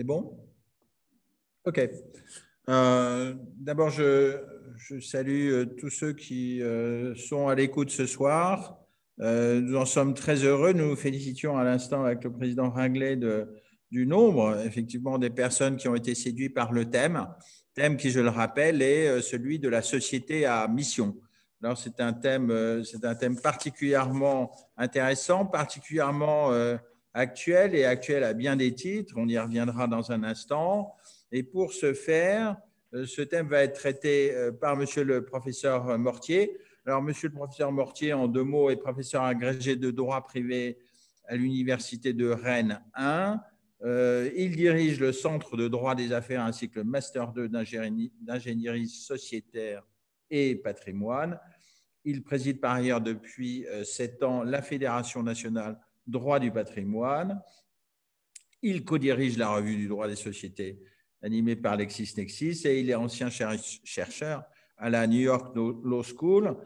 C'est bon? OK. D'abord, je salue tous ceux qui sont à l'écoute ce soir. Nous en sommes très heureux. Nous nous félicitions à l'instant avec le président Ringlet du nombre, effectivement, des personnes qui ont été séduites par le thème qui, je le rappelle, est celui de la société à mission. Alors, c'est un thème particulièrement intéressant, particulièrement actuel et actuel à bien des titres. On y reviendra dans un instant. Et pour ce faire, ce thème va être traité par monsieur le professeur Mortier. Alors, monsieur le professeur Mortier, en 2 mots, est professeur agrégé de droit privé à l'université de Rennes 1. Il dirige le Centre de droit des affaires ainsi que le Master 2 d'ingénierie sociétaire et patrimoine. Il préside par ailleurs depuis 7 ans la Fédération nationale droit du patrimoine. Il co-dirige la revue du droit des sociétés animée par LexisNexis et il est ancien chercheur à la New York Law School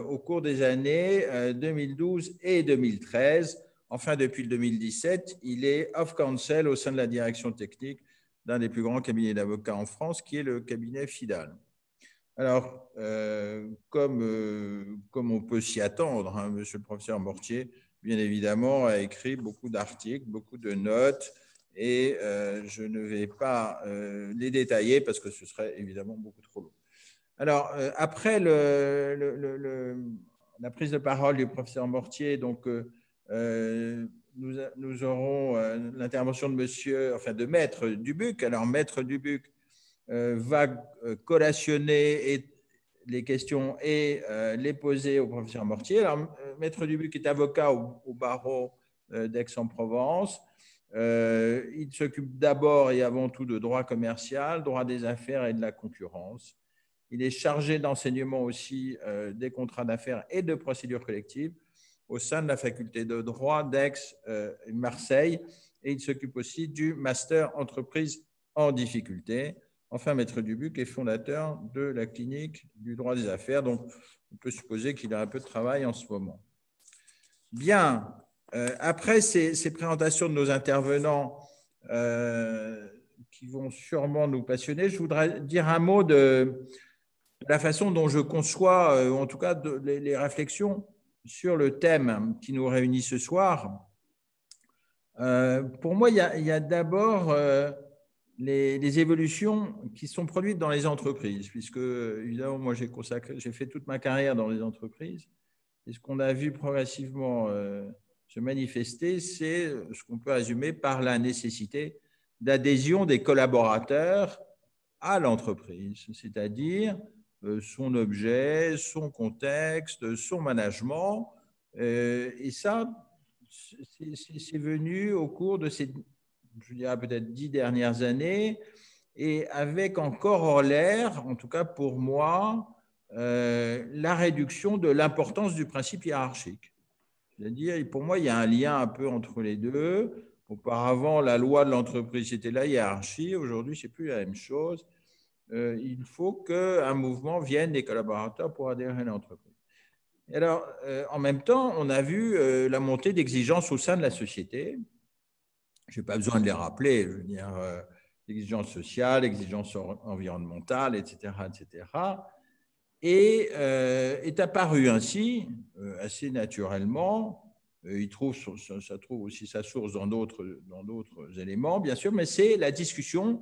au cours des années 2012 et 2013. Enfin, depuis le 2017, il est off counsel au sein de la direction technique d'un des plus grands cabinets d'avocats en France, qui est le cabinet Fidal. Alors, comme on peut s'y attendre, hein, monsieur le professeur Mortier, bien évidemment, a écrit beaucoup d'articles, beaucoup de notes, et je ne vais pas les détailler parce que ce serait évidemment beaucoup trop long. Alors, après la prise de parole du professeur Mortier, donc, nous aurons l'intervention de Maître Dubuc. Alors, Maître Dubuc va collationner les questions et les poser au professeur Mortier. Alors, Maître Dubuc est avocat au barreau d'Aix-en-Provence. Il s'occupe d'abord et avant tout de droit commercial, droit des affaires et de la concurrence. Il est chargé d'enseignement aussi des contrats d'affaires et de procédures collectives au sein de la faculté de droit d'Aix-Marseille. Et il s'occupe aussi du master entreprise en difficulté. Enfin, Maître Dubuc est fondateur de la clinique du droit des affaires, donc on peut supposer qu'il a un peu de travail en ce moment. Bien, après ces présentations de nos intervenants qui vont sûrement nous passionner, je voudrais dire un mot de la façon dont je conçois, en tout cas, les réflexions sur le thème qui nous réunit ce soir. Pour moi, il y a d'abord les évolutions qui sont produites dans les entreprises, puisque, évidemment, moi, j'ai fait toute ma carrière dans les entreprises. Et ce qu'on a vu progressivement se manifester, c'est ce qu'on peut résumer par la nécessité d'adhésion des collaborateurs à l'entreprise, c'est-à-dire son objet, son contexte, son management. Et ça, c'est venu au cours de ces, je dirais peut-être 10 dernières années, et avec en corollaire, en tout cas pour moi, la réduction de l'importance du principe hiérarchique. C'est-à-dire, pour moi, il y a un lien un peu entre les deux. Auparavant, la loi de l'entreprise, c'était la hiérarchie. Aujourd'hui, ce n'est plus la même chose. Il faut qu'un mouvement vienne des collaborateurs pour adhérer à l'entreprise. Alors, en même temps, on a vu la montée d'exigences au sein de la société. Je n'ai pas besoin de les rappeler, je veux dire, l'exigence sociale, l'exigence environnementale, etc., etc. Et est apparu ainsi, assez naturellement, ça trouve aussi sa source dans d'autres éléments, bien sûr, mais c'est la discussion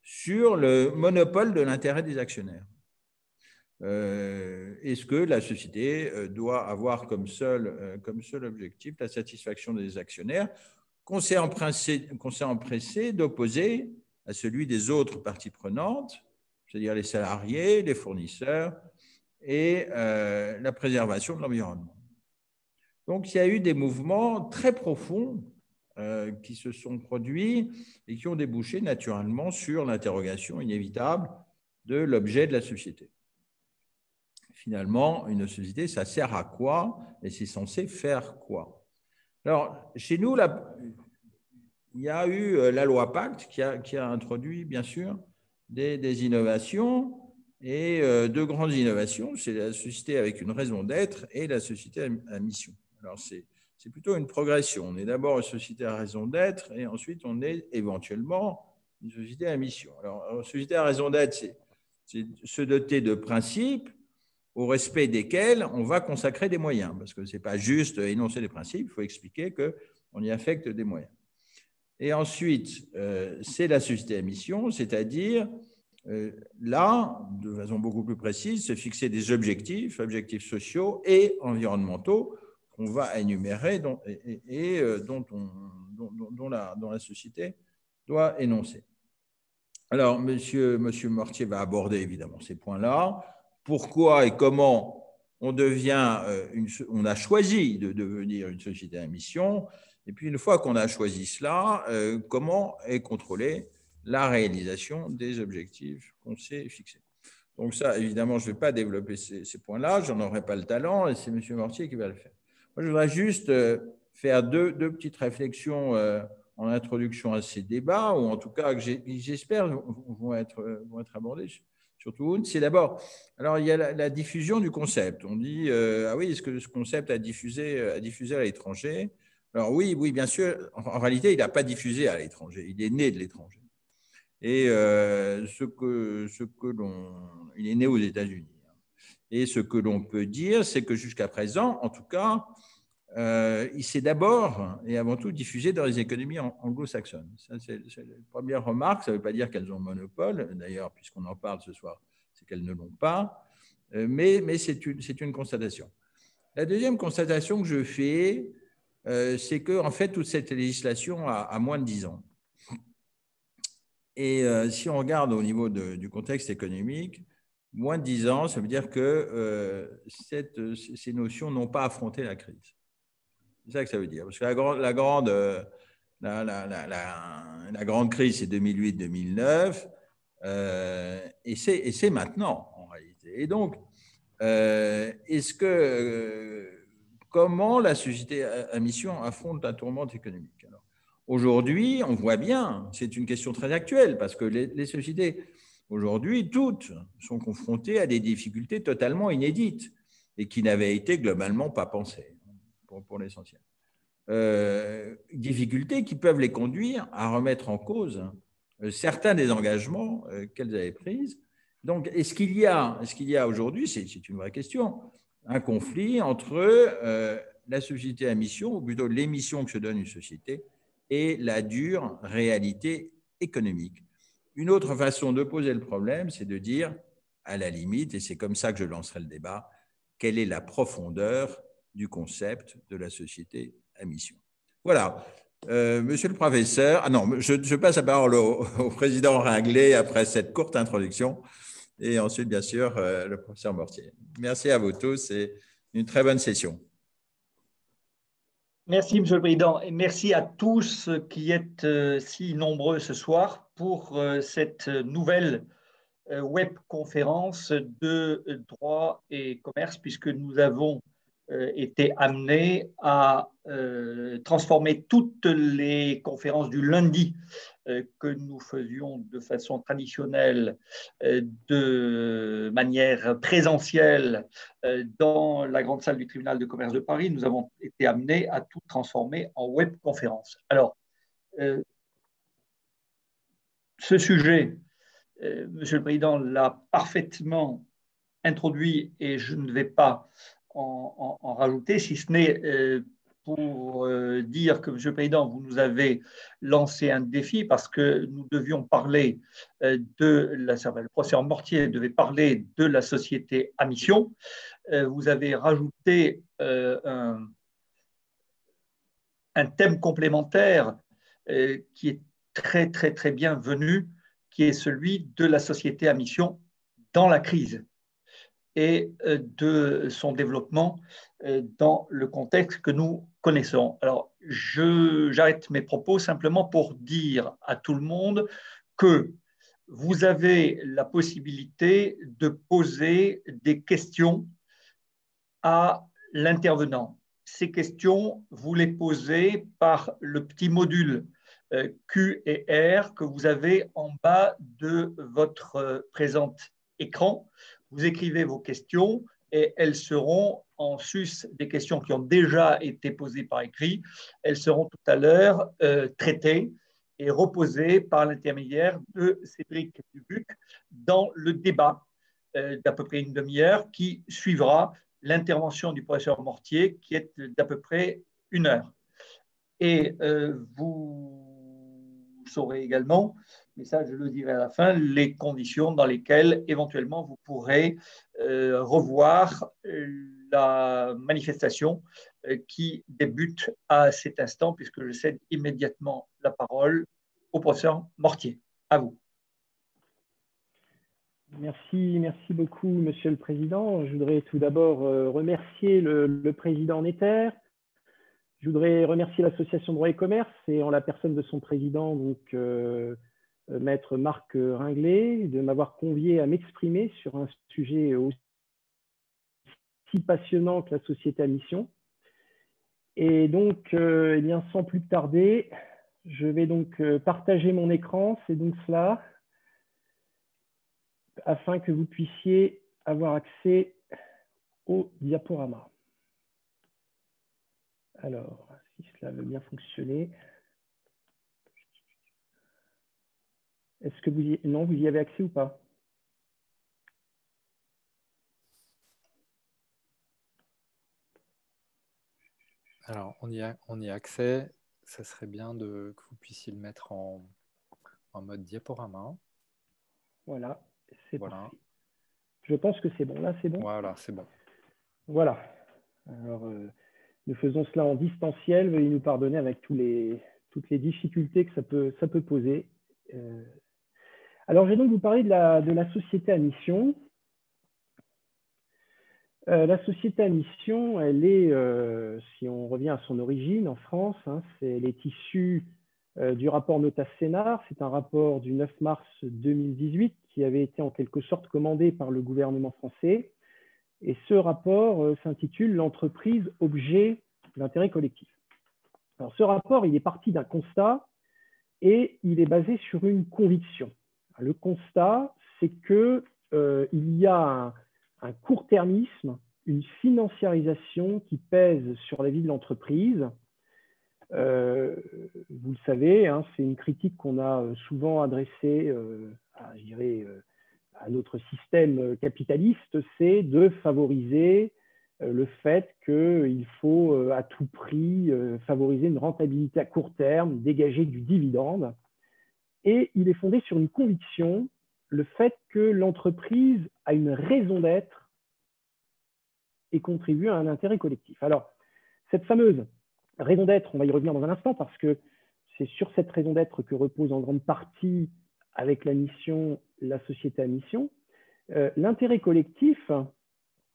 sur le monopole de l'intérêt des actionnaires. Est-ce que la société doit avoir comme seul objectif la satisfaction des actionnaires qu'on s'est empressé d'opposer à celui des autres parties prenantes, c'est-à-dire les salariés, les fournisseurs et la préservation de l'environnement. Donc, il y a eu des mouvements très profonds qui se sont produits et qui ont débouché naturellement sur l'interrogation inévitable de l'objet de la société. Finalement, une société, ça sert à quoi et c'est censé faire quoi? Alors, chez nous, il y a eu la loi Pacte qui a introduit, bien sûr, des innovations et deux grandes innovations. C'est la société avec une raison d'être et la société à mission. Alors, c'est plutôt une progression. On est d'abord une société à raison d'être et ensuite on est éventuellement une société à mission. Alors, une société à raison d'être, c'est se doter de principes au respect desquels on va consacrer des moyens, parce que ce n'est pas juste énoncer des principes, il faut expliquer qu'on y affecte des moyens. Et ensuite, c'est la société à mission, c'est-à-dire, là, de façon beaucoup plus précise, se fixer des objectifs sociaux et environnementaux qu'on va énumérer et dont la société doit énoncer. Alors, monsieur Mortier va aborder évidemment ces points-là. Pourquoi et comment on a choisi de devenir une société à mission, et puis une fois qu'on a choisi cela, comment est contrôlée la réalisation des objectifs qu'on s'est fixés. Donc ça, évidemment, je ne vais pas développer ces points-là, je n'en aurai pas le talent, et c'est monsieur Mortier qui va le faire. Moi, je voudrais juste faire deux petites réflexions en introduction à ces débats, ou en tout cas que j'espère vont être abordés, surtout une. C'est d'abord, alors il y a la diffusion du concept. On dit, ah oui, est-ce que ce concept a diffusé à l'étranger? Alors oui, bien sûr, en réalité, il n'a pas diffusé à l'étranger, il est né de l'étranger. Et il est né aux États-Unis. Et ce que l'on peut dire, c'est que jusqu'à présent, en tout cas, il s'est d'abord et avant tout diffusé dans les économies anglo-saxonnes. Ça, c'est la première remarque. Ça ne veut pas dire qu'elles ont monopole. D'ailleurs, puisqu'on en parle ce soir, c'est qu'elles ne l'ont pas. Mais c'est une constatation. La deuxième constatation que je fais, c'est que en fait, toute cette législation a moins de 10 ans. Et si on regarde au niveau du contexte économique, moins de 10 ans, ça veut dire que ces notions n'ont pas affronté la crise. C'est ça que ça veut dire. Parce que la grande crise, c'est 2008-2009, et c'est maintenant, en réalité. Et donc, comment la société à mission affronte la tourmente économique? Aujourd'hui, on voit bien, c'est une question très actuelle, parce que les sociétés, aujourd'hui, toutes sont confrontées à des difficultés totalement inédites et qui n'avaient été globalement pas pensées, pour l'essentiel. Difficultés qui peuvent les conduire à remettre en cause certains des engagements qu'elles avaient pris. Donc, est-ce qu'il y a aujourd'hui, c'est une vraie question, un conflit entre la société à mission, ou plutôt les missions que se donne une société, et la dure réalité économique? Une autre façon de poser le problème, c'est de dire, à la limite, et c'est comme ça que je lancerai le débat, quelle est la profondeur du concept de la société à mission? Voilà. Monsieur le professeur, je passe la parole au président Ringlet après cette courte introduction, et ensuite, bien sûr, le professeur Mortier. Merci à vous tous et une très bonne session. Merci, Monsieur le Président, et merci à tous qui êtes si nombreux ce soir pour cette nouvelle webconférence de droit et commerce, puisque nous avons été amenés à transformer toutes les conférences du lundi que nous faisions de façon traditionnelle, de manière présentielle, dans la grande salle du tribunal de commerce de Paris. Nous avons été amenés à tout transformer en webconférence. Alors, ce sujet, Monsieur le Président l'a parfaitement introduit et je ne vais pas en rajouter, si ce n'est pour dire que, Monsieur le Président, vous nous avez lancé un défi parce que nous devions parler le professeur Mortier devait parler de la société à mission. Vous avez rajouté un thème complémentaire qui est très, très, très bienvenu, qui est celui de la société à mission dans la crise et de son développement dans le contexte que nous connaissons. Alors, j'arrête mes propos simplement pour dire à tout le monde que vous avez la possibilité de poser des questions à l'intervenant. Ces questions, vous les posez par le petit module Q et R que vous avez en bas de votre présent écran. Vous écrivez vos questions et elles seront, en sus des questions qui ont déjà été posées par écrit, elles seront tout à l'heure traitées et reposées par l'intermédiaire de Cédric Dubuc dans le débat d'à peu près une demi-heure qui suivra l'intervention du professeur Mortier qui est d'à peu près 1 heure. Et vous saurez également, mais ça je le dirai à la fin, les conditions dans lesquelles éventuellement vous pourrez revoir la manifestation qui débute à cet instant, puisque je cède immédiatement la parole au professeur Mortier. À vous. Merci beaucoup, Monsieur le Président. Je voudrais tout d'abord remercier le Président Netter. Je voudrais remercier l'Association Droit et Commerce et en la personne de son président, donc Maître Marc Ringlet, de m'avoir convié à m'exprimer sur un sujet aussi passionnant que la société à mission. Et donc, eh bien, sans plus tarder, je vais donc partager mon écran, c'est donc cela, afin que vous puissiez avoir accès au diaporama. Alors, si cela veut bien fonctionner. Est-ce que vous y avez accès ou pas? Alors, on y a accès. Ça serait bien que vous puissiez le mettre en mode diaporama. Voilà, c'est parfait. Je pense que c'est bon. Là, c'est bon? Voilà, c'est bon. Voilà. Alors, nous faisons cela en distanciel. Veuillez nous pardonner avec toutes les difficultés que ça peut poser. Alors, je vais donc vous parler de la société à mission. La société à mission, elle est, si on revient à son origine en France, hein, elle est issue du rapport Notas-Sénard. C'est un rapport du 9 mars 2018 qui avait été en quelque sorte commandé par le gouvernement français. Et ce rapport s'intitule « L'entreprise objet d'intérêt collectif ». Alors, ce rapport, il est parti d'un constat et il est basé sur une conviction. Le constat, c'est qu'il y a un court-termisme, une financiarisation qui pèse sur la vie de l'entreprise. Vous le savez, hein, c'est une critique qu'on a souvent adressée à notre système capitaliste, c'est de favoriser le fait qu'il faut à tout prix favoriser une rentabilité à court terme, dégager du dividende. Et il est fondé sur une conviction, le fait que l'entreprise a une raison d'être et contribue à un intérêt collectif. Alors, cette fameuse raison d'être, on va y revenir dans un instant, parce que c'est sur cette raison d'être que repose en grande partie, avec la mission, la société à mission. L'intérêt collectif,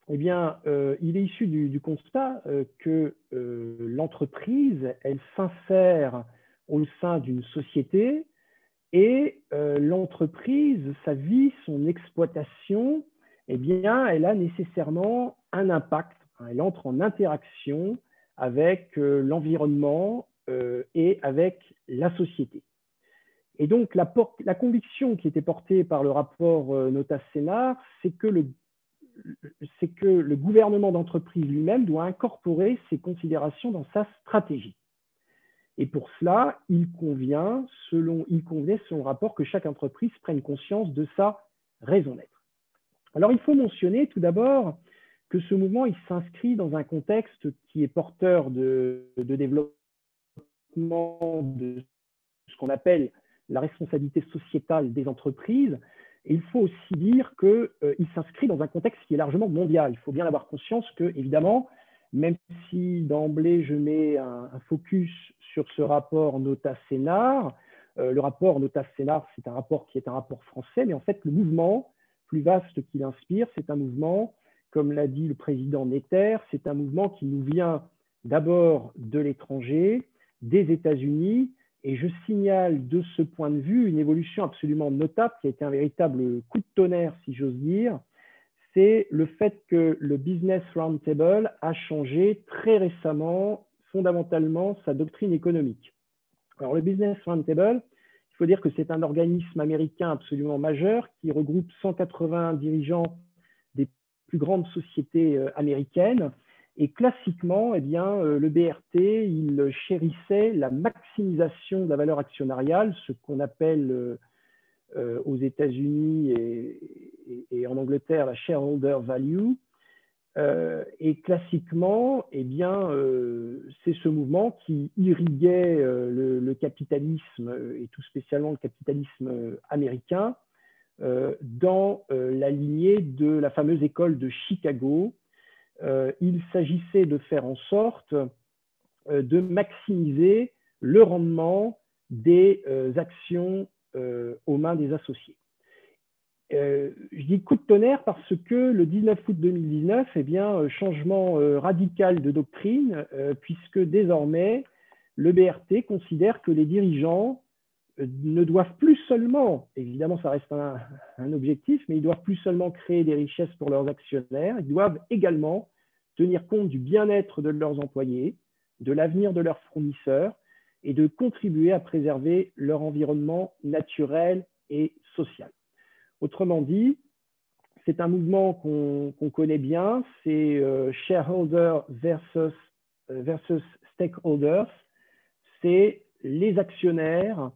eh bien, il est issu du constat que l'entreprise, elle s'insère au sein d'une société et l'entreprise, sa vie, son exploitation, eh bien, elle a nécessairement un impact. Elle entre en interaction avec l'environnement et avec la société. Et donc, la conviction qui était portée par le rapport Notas-Sénard, c'est que le gouvernement d'entreprise lui-même doit incorporer ces considérations dans sa stratégie. Et pour cela, il convenait, selon le rapport, que chaque entreprise prenne conscience de sa raison d'être. Alors, il faut mentionner tout d'abord que ce mouvement il s'inscrit dans un contexte qui est porteur de développement de ce qu'on appelle la responsabilité sociétale des entreprises. Et il faut aussi dire qu'il s'inscrit dans un contexte qui est largement mondial. Il faut bien avoir conscience que, évidemment, même si d'emblée je mets un focus sur ce rapport Notas-Sénard, le rapport Notas-Sénard, c'est un rapport qui est un rapport français, mais en fait, le mouvement plus vaste qu'il inspire, c'est un mouvement, comme l'a dit le président Netter, c'est un mouvement qui nous vient d'abord de l'étranger, des États-Unis, et je signale de ce point de vue une évolution absolument notable qui a été un véritable coup de tonnerre, si j'ose dire, c'est le fait que le Business Roundtable a changé très récemment, fondamentalement, sa doctrine économique. Alors, le Business Roundtable, il faut dire que c'est un organisme américain absolument majeur qui regroupe 180 dirigeants des plus grandes sociétés américaines. Et classiquement, eh bien, le BRT, il chérissait la maximisation de la valeur actionnariale, ce qu'on appelle aux États-Unis et en Angleterre la shareholder value. Et classiquement, eh bien, c'est ce mouvement qui irriguait le capitalisme, et tout spécialement le capitalisme américain, dans la lignée de la fameuse école de Chicago. Il s'agissait de faire en sorte de maximiser le rendement des actions aux mains des associés. Je dis coup de tonnerre parce que le 19 août 2019, eh bien, changement radical de doctrine, puisque désormais, le BRT considère que les dirigeants ne doivent plus seulement, évidemment ça reste un objectif, mais ils doivent plus seulement créer des richesses pour leurs actionnaires, ils doivent également tenir compte du bien-être de leurs employés, de l'avenir de leurs fournisseurs et de contribuer à préserver leur environnement naturel et social. Autrement dit, c'est un mouvement qu'on connaît bien, c'est shareholder versus stakeholders, c'est les actionnaires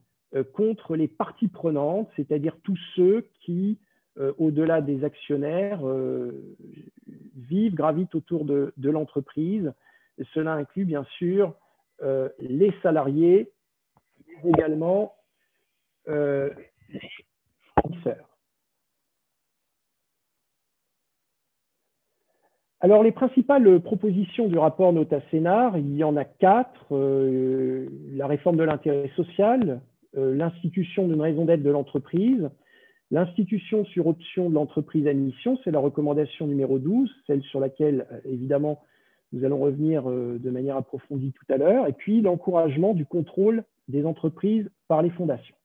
contre les parties prenantes, c'est-à-dire tous ceux qui, au-delà des actionnaires, gravitent autour de l'entreprise. Cela inclut bien sûr les salariés, mais également les fournisseurs. Alors, les principales propositions du rapport Nota-Sénar, il y en a 4. La réforme de l'intérêt social, l'institution d'une raison d'être de l'entreprise, l'institution sur option de l'entreprise à mission, c'est la recommandation numéro 12, celle sur laquelle, évidemment, nous allons revenir de manière approfondie tout à l'heure, et puis l'encouragement du contrôle des entreprises par les fondations.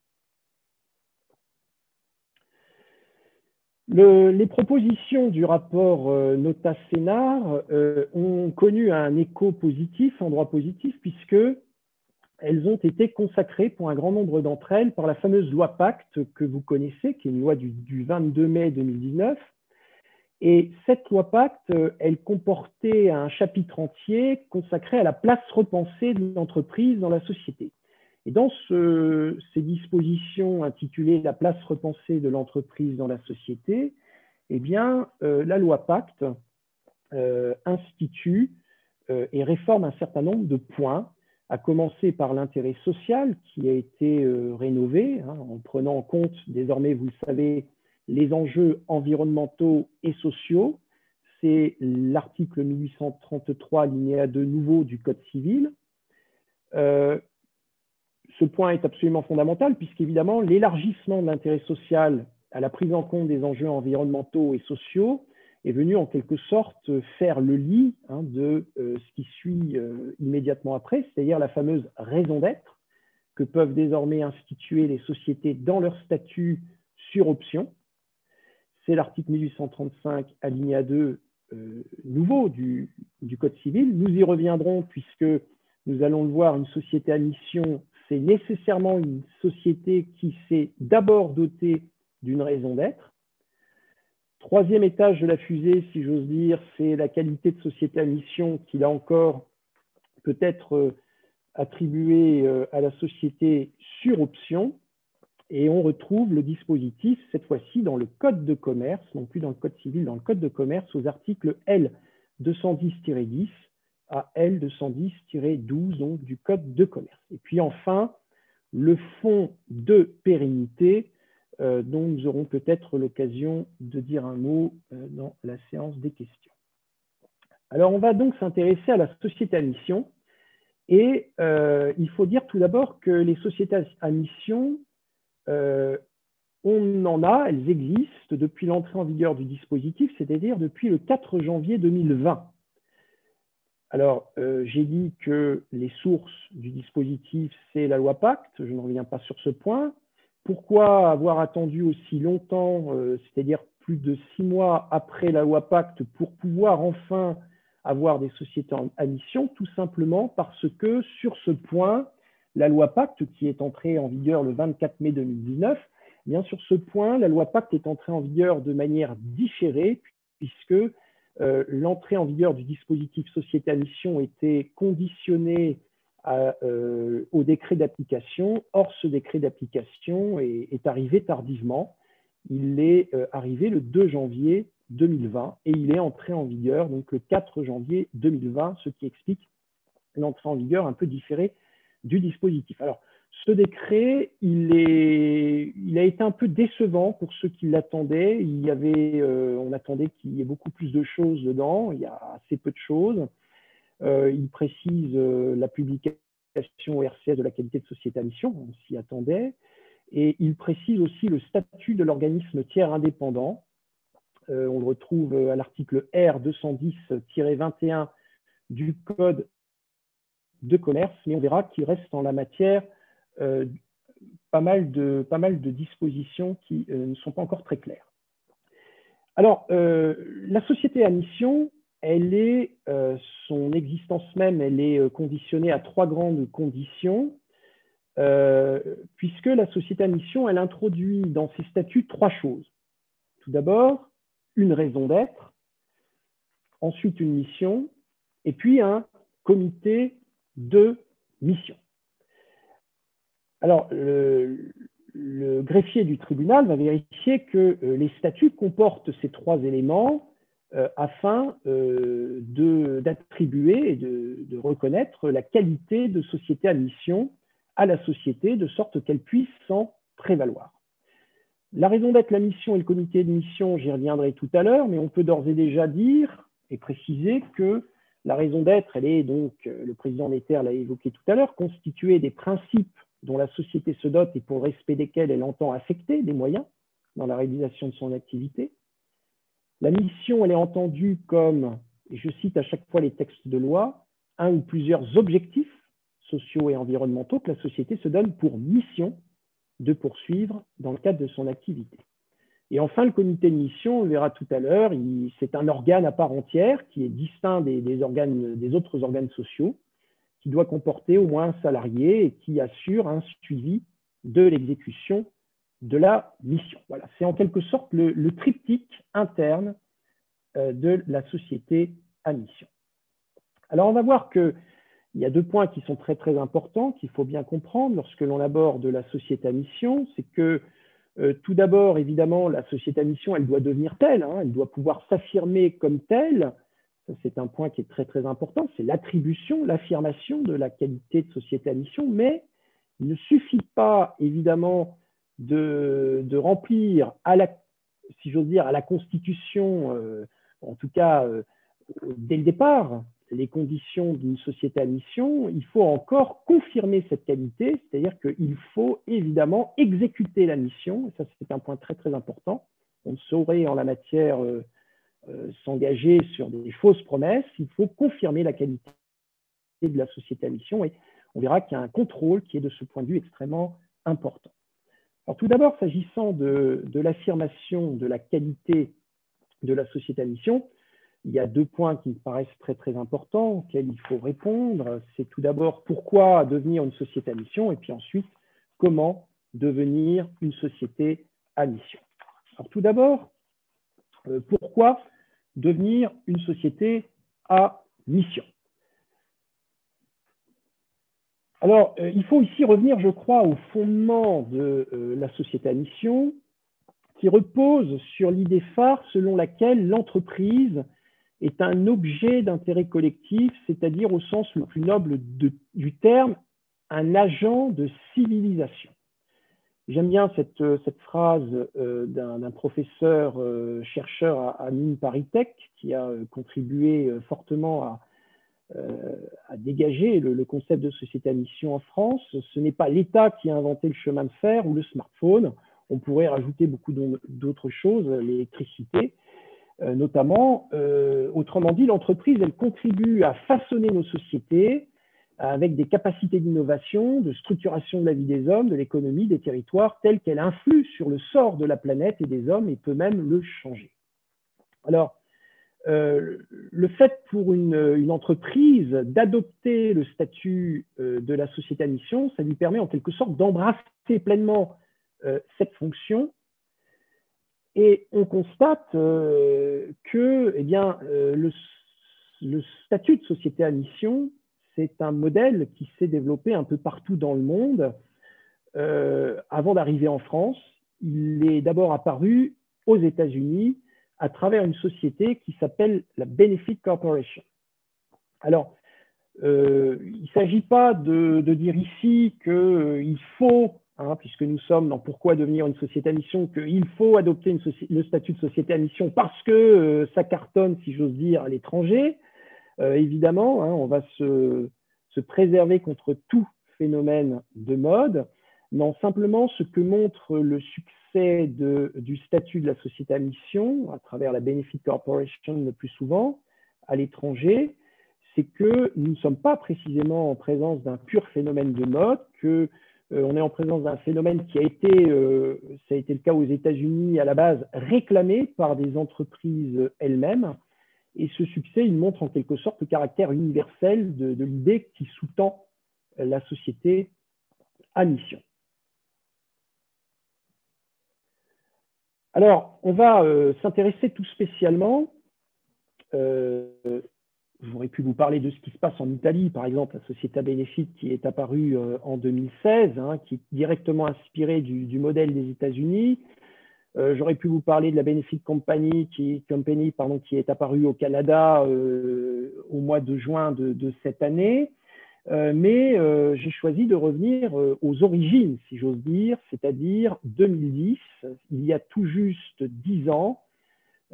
Les propositions du rapport Nota-Sénar ont connu un écho positif, en droit positif, puisque elles ont été consacrées pour un grand nombre d'entre elles par la fameuse loi Pacte que vous connaissez, qui est une loi du 22 mai 2019. Et cette loi Pacte, elle comportait un chapitre entier consacré à la place repensée de l'entreprise dans la société. Et dans ces dispositions intitulées « La place repensée de l'entreprise dans la société », eh bien, la loi Pacte institue et réforme un certain nombre de points, à commencer par l'intérêt social qui a été rénové, en prenant en compte désormais, vous le savez, les enjeux environnementaux et sociaux. C'est l'article 1833, alinéa 2 nouveau du Code civil. Ce point est absolument fondamental puisqu'évidemment, l'élargissement de l'intérêt social à la prise en compte des enjeux environnementaux et sociaux est venu en quelque sorte faire le lit de ce qui suit immédiatement après, c'est-à-dire la fameuse raison d'être que peuvent désormais instituer les sociétés dans leur statut sur option. C'est l'article 1835, alinéa 2 nouveau du Code civil. Nous y reviendrons puisque nous allons le voir, une société à mission, c'est nécessairement une société qui s'est d'abord dotée d'une raison d'être. Troisième étage de la fusée, si j'ose dire, c'est la qualité de société à mission qui, là encore, peut être attribuée à la société sur option. Et on retrouve le dispositif, cette fois-ci, dans le Code de commerce, non plus dans le Code civil, dans le Code de commerce, aux articles L210-10 à L210-12, donc du Code de commerce. Et puis enfin, le fonds de pérennité, dont nous aurons peut-être l'occasion de dire un mot dans la séance des questions. Alors, on va donc s'intéresser à la société à mission. Et il faut dire tout d'abord que les sociétés à mission, on en a, elles existent depuis l'entrée en vigueur du dispositif, c'est-à-dire depuis le 4 janvier 2020. Alors, j'ai dit que les sources du dispositif, c'est la loi Pacte, je ne reviens pas sur ce point. Pourquoi avoir attendu aussi longtemps, c'est-à-dire plus de 6 mois après la loi Pacte, pour pouvoir enfin avoir des sociétés à mission? Tout simplement parce que sur ce point, la loi Pacte, qui est entrée en vigueur le 24 mai 2019, eh bien sur ce point, la loi Pacte est entrée en vigueur de manière différée, puisque l'entrée en vigueur du dispositif société à mission était conditionnée au décret d'application. Or, ce décret d'application est arrivé tardivement. Il est arrivé le 2 janvier 2020 et il est entré en vigueur donc le 4 janvier 2020, ce qui explique l'entrée en vigueur un peu différée du dispositif. Alors, ce décret, il a été un peu décevant pour ceux qui l'attendaient. On attendait qu'il y ait beaucoup plus de choses dedans. Il y a assez peu de choses. Il précise la publication au RCS de la qualité de société à mission, on s'y attendait. Et il précise aussi le statut de l'organisme tiers indépendant. On le retrouve à l'article R210-21 du Code de commerce, mais on verra qu'il reste en la matière pas mal de dispositions qui ne sont pas encore très claires. Alors, la société à mission, son existence même, elle est conditionnée à 3 grandes conditions, puisque la société à mission, elle introduit dans ses statuts 3 choses. Tout d'abord, une raison d'être, ensuite une mission, et puis un comité de mission. Alors, le greffier du tribunal va vérifier que les statuts comportent ces 3 éléments afin d'attribuer et de reconnaître la qualité de société à mission à la société, de sorte qu'elle puisse s'en prévaloir. La raison d'être, la mission et le comité de mission, j'y reviendrai tout à l'heure, mais on peut d'ores et déjà dire et préciser que la raison d'être, elle est donc, le président Netter l'a évoqué tout à l'heure, constituée des principes dont la société se dote et pour le respect desquels elle entend affecter des moyens dans la réalisation de son activité. La mission, elle est entendue comme, et je cite à chaque fois les textes de loi, un ou plusieurs objectifs sociaux et environnementaux que la société se donne pour mission de poursuivre dans le cadre de son activité. Et enfin, le comité de mission, on le verra tout à l'heure, c'est un organe à part entière qui est distinct des autres organes sociaux, qui doit comporter au moins un salarié et qui assure un suivi de l'exécution de la mission. Voilà, c'est en quelque sorte le triptyque interne de la société à mission. Alors, on va voir qu'il y a 2 points qui sont très, très importants, qu'il faut bien comprendre lorsque l'on aborde la société à mission. C'est que, tout d'abord, évidemment, la société à mission, elle doit devenir telle, hein, elle doit pouvoir s'affirmer comme telle. C'est un point qui est très, très important, c'est l'attribution, l'affirmation de la qualité de société à mission, mais il ne suffit pas, évidemment, de remplir, si j'ose dire, à la Constitution, en tout cas, dès le départ, les conditions d'une société à mission, il faut encore confirmer cette qualité, c'est-à-dire qu'il faut évidemment exécuter la mission, et ça c'est un point très, très important. On ne saurait en la matière s'engager sur des fausses promesses, il faut confirmer la qualité de la société à mission et on verra qu'il y a un contrôle qui est de ce point de vue extrêmement important. Alors tout d'abord, s'agissant de l'affirmation de la qualité de la société à mission, il y a 2 points qui me paraissent très très importants auxquels il faut répondre. C'est tout d'abord pourquoi devenir une société à mission et puis ensuite comment devenir une société à mission. Alors tout d'abord, pourquoi devenir une société à mission? Alors, il faut ici revenir, je crois, au fondement de la société à mission, qui repose sur l'idée phare selon laquelle l'entreprise est un objet d'intérêt collectif, c'est-à-dire au sens le plus noble du terme, un agent de civilisation. J'aime bien cette phrase d'un professeur chercheur à Nîmes ParisTech qui a contribué fortement à dégager le concept de société à mission en France. Ce n'est pas l'État qui a inventé le chemin de fer ou le smartphone. On pourrait rajouter beaucoup d'autres choses, l'électricité notamment. Autrement dit, l'entreprise, elle contribue à façonner nos sociétés avec des capacités d'innovation, de structuration de la vie des hommes, de l'économie, des territoires, telles qu'elle influe sur le sort de la planète et des hommes et peut même le changer. Alors, le fait pour une entreprise d'adopter le statut de la société à mission, ça lui permet en quelque sorte d'embrasser pleinement cette fonction Et on constate que eh bien, le statut de société à mission, c'est un modèle qui s'est développé un peu partout dans le monde. Avant d'arriver en France, il est d'abord apparu aux États-Unis à travers une société qui s'appelle la Benefit Corporation. Alors, il ne s'agit pas de dire ici qu'il faut, puisque nous sommes dans pourquoi devenir une société à mission, qu'il faut adopter le statut de société à mission parce que ça cartonne, si j'ose dire, à l'étranger. Évidemment, on va se préserver contre tout phénomène de mode. Non, simplement, ce que montre le succès du statut de la société à mission, à travers la Benefit Corporation le plus souvent, à l'étranger, c'est que nous ne sommes pas précisément en présence d'un pur phénomène de mode, qu'on est en présence d'un phénomène qui a été, ça a été le cas aux États-Unis à la base, réclamé par des entreprises elles-mêmes. Et ce succès, il montre en quelque sorte le caractère universel de l'idée qui sous-tend la société à mission. Alors, on va s'intéresser tout spécialement, j'aurais pu vous parler de ce qui se passe en Italie, par exemple, la Società Benefit qui est apparue en 2016, qui est directement inspirée du modèle des États-Unis. J'aurais pu vous parler de la Benefit Company qui est apparue au Canada au mois de juin de cette année. Mais j'ai choisi de revenir aux origines, si j'ose dire, c'est-à-dire 2010, il y a tout juste 10 ans,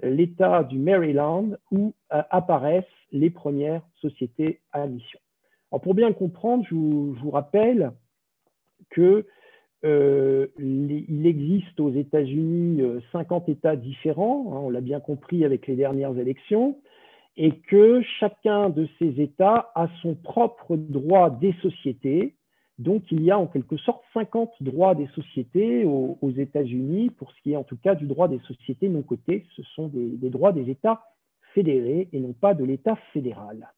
l'État du Maryland où apparaissent les premières sociétés à mission. Alors pour bien comprendre, je vous rappelle que il existe aux États-Unis 50 États différents, on l'a bien compris avec les dernières élections, et que chacun de ces États a son propre droit des sociétés. Donc, il y a en quelque sorte 50 droits des sociétés aux États-Unis, pour ce qui est en tout cas du droit des sociétés non cotées. Ce sont des droits des États fédérés et non pas de l'État fédéral.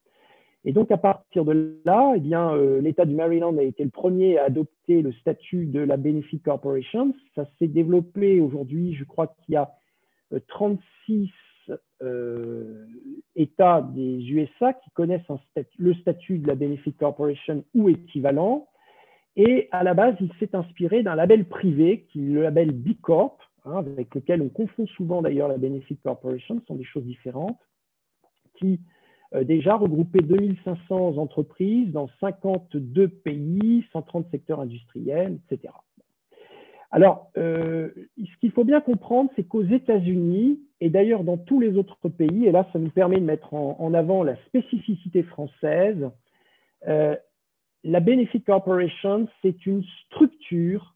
Et donc, à partir de là, eh bien, l'État du Maryland a été le premier à adopter le statut de la Benefit Corporation. Ça s'est développé aujourd'hui, je crois qu'il y a 36 États des USA qui connaissent le statut de la Benefit Corporation ou équivalent. Et à la base, il s'est inspiré d'un label privé, qui est le label B Corp, avec lequel on confond souvent d'ailleurs la Benefit Corporation, ce sont des choses différentes, qui déjà regroupait 2500 entreprises dans 52 pays, 130 secteurs industriels, etc. Alors, ce qu'il faut bien comprendre, c'est qu'aux États-Unis, et d'ailleurs dans tous les autres pays, et là, ça nous permet de mettre en avant la spécificité française, la Benefit Corporation, c'est une structure,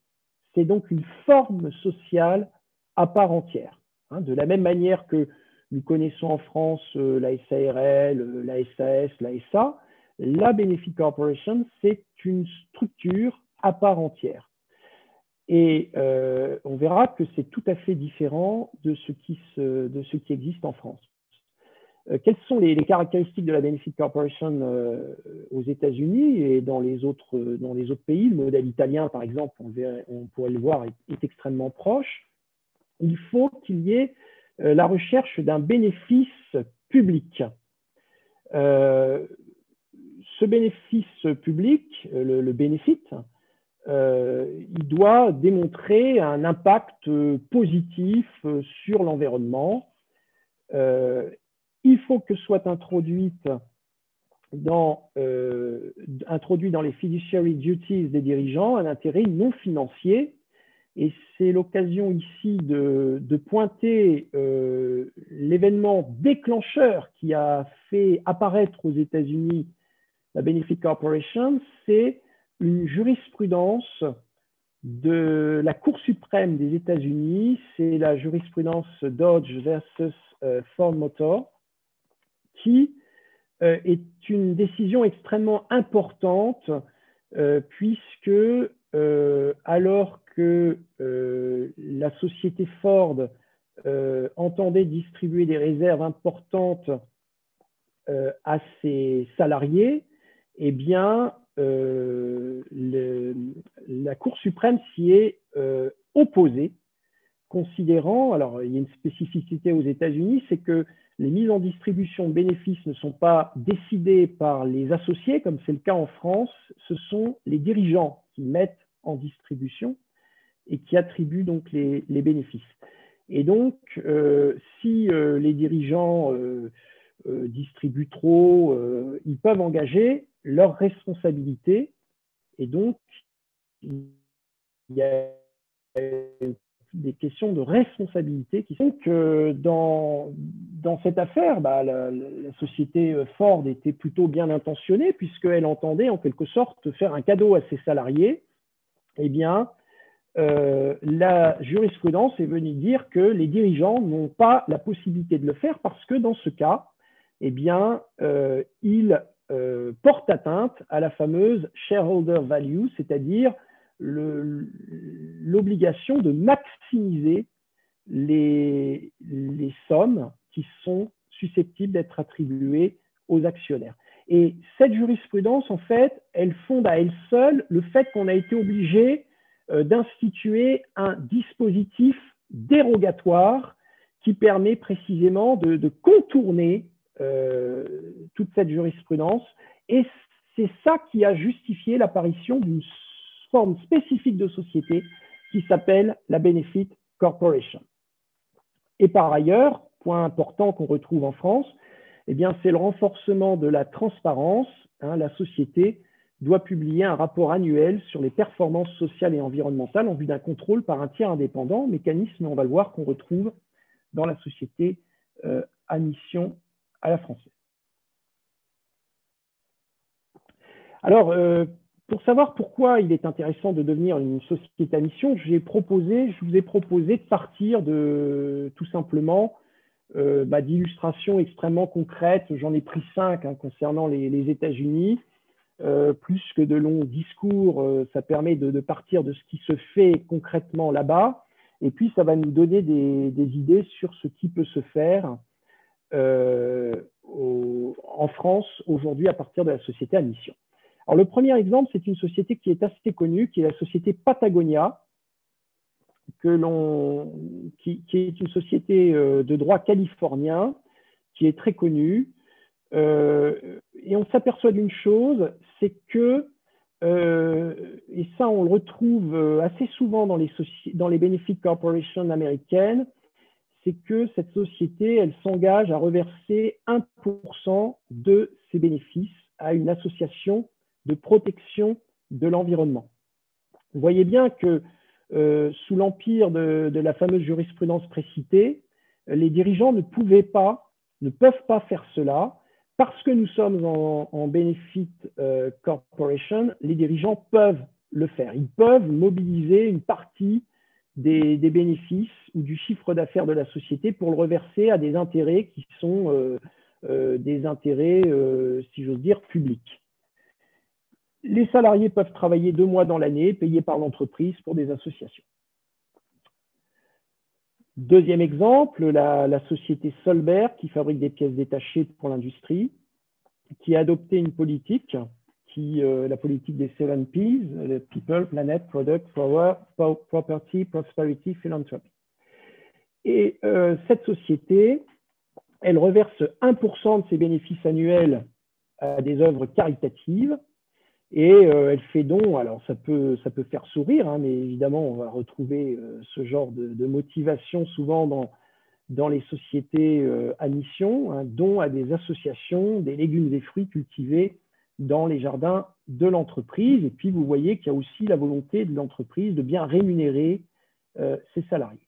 c'est donc une forme sociale à part entière. De la même manière que nous connaissons en France la SARL, la SAS, la SA, la Benefit Corporation, c'est une structure à part entière. Et on verra que c'est tout à fait différent de ce qui existe en France. Quelles sont les caractéristiques de la Benefit Corporation aux États-Unis et dans les autres pays? Le modèle italien, par exemple, on pourrait le voir, est extrêmement proche. Il faut qu'il y ait la recherche d'un bénéfice public. Ce bénéfice public, le benefit, il doit démontrer un impact positif sur l'environnement. Il faut que soit introduit dans les fiduciary duties des dirigeants un intérêt non financier. Et c'est l'occasion ici de pointer l'événement déclencheur qui a fait apparaître aux États-Unis la Benefit Corporation, c'est une jurisprudence de la Cour suprême des États-Unis, c'est la jurisprudence Dodge versus Ford Motor, qui est une décision extrêmement importante puisque alors que la société Ford entendait distribuer des réserves importantes à ses salariés, eh bien, la Cour suprême s'y est opposée considérant, alors il y a une spécificité aux États-Unis, c'est que les mises en distribution de bénéfices ne sont pas décidées par les associés, comme c'est le cas en France, ce sont les dirigeants qui mettent en distribution et qui attribuent donc les bénéfices. Et donc, si les dirigeants distribuent trop, ils peuvent engager leur responsabilité, et donc il y a des questions de responsabilité qui sont que dans cette affaire, la société Ford était plutôt bien intentionnée puisqu'elle entendait en quelque sorte faire un cadeau à ses salariés. Eh bien, la jurisprudence est venue dire que les dirigeants n'ont pas la possibilité de le faire parce que dans ce cas, eh bien, ils portent atteinte à la fameuse shareholder value, c'est-à-dire l'obligation de maximiser les sommes qui sont susceptibles d'être attribuées aux actionnaires. Et cette jurisprudence, en fait, elle fonde à elle seule le fait qu'on a été obligé d'instituer un dispositif dérogatoire qui permet précisément de contourner toute cette jurisprudence. Et c'est ça qui a justifié l'apparition d'une forme spécifique de société qui s'appelle la Benefit Corporation. Et par ailleurs, point important qu'on retrouve en France, eh bien, c'est le renforcement de la transparence. La société doit publier un rapport annuel sur les performances sociales et environnementales en vue d'un contrôle par un tiers indépendant, mécanisme, on va le voir, qu'on retrouve dans la société à mission à la française. Alors, pour savoir pourquoi il est intéressant de devenir une société à mission, je vous ai proposé de partir de tout simplement d'illustrations extrêmement concrètes. J'en ai pris 5 concernant les États-Unis. Plus que de longs discours, ça permet de partir de ce qui se fait concrètement là-bas. Et puis, ça va nous donner des idées sur ce qui peut se faire en France aujourd'hui à partir de la société à mission. Alors, le premier exemple, c'est une société qui est assez connue, qui est la société Patagonia, qui est une société de droit californien, qui est très connue. Et on s'aperçoit d'une chose, c'est que, et ça on le retrouve assez souvent dans les benefit corporations américaines, c'est que cette société, elle s'engage à reverser 1% de ses bénéfices à une association de protection de l'environnement. Vous voyez bien que sous l'empire de la fameuse jurisprudence précitée, les dirigeants ne peuvent pas faire cela. Parce que nous sommes en Benefit Corporation, les dirigeants peuvent le faire. Ils peuvent mobiliser une partie des bénéfices ou du chiffre d'affaires de la société pour le reverser à des intérêts qui sont des intérêts, si j'ose dire, publics. Les salariés peuvent travailler 2 mois dans l'année, payés par l'entreprise pour des associations. Deuxième exemple, la société Solberg, qui fabrique des pièces détachées pour l'industrie, qui a adopté une politique, la politique des 7 P's, People, Planet, Product, Property, Prosperity, Philanthropy. Et cette société, elle reverse 1% de ses bénéfices annuels à des œuvres caritatives et elle fait don. Alors ça peut faire sourire, mais évidemment on va retrouver ce genre de motivation souvent dans les sociétés à mission, don à des associations, des légumes et fruits cultivés dans les jardins de l'entreprise. Et puis vous voyez qu'il y a aussi la volonté de l'entreprise de bien rémunérer ses salariés.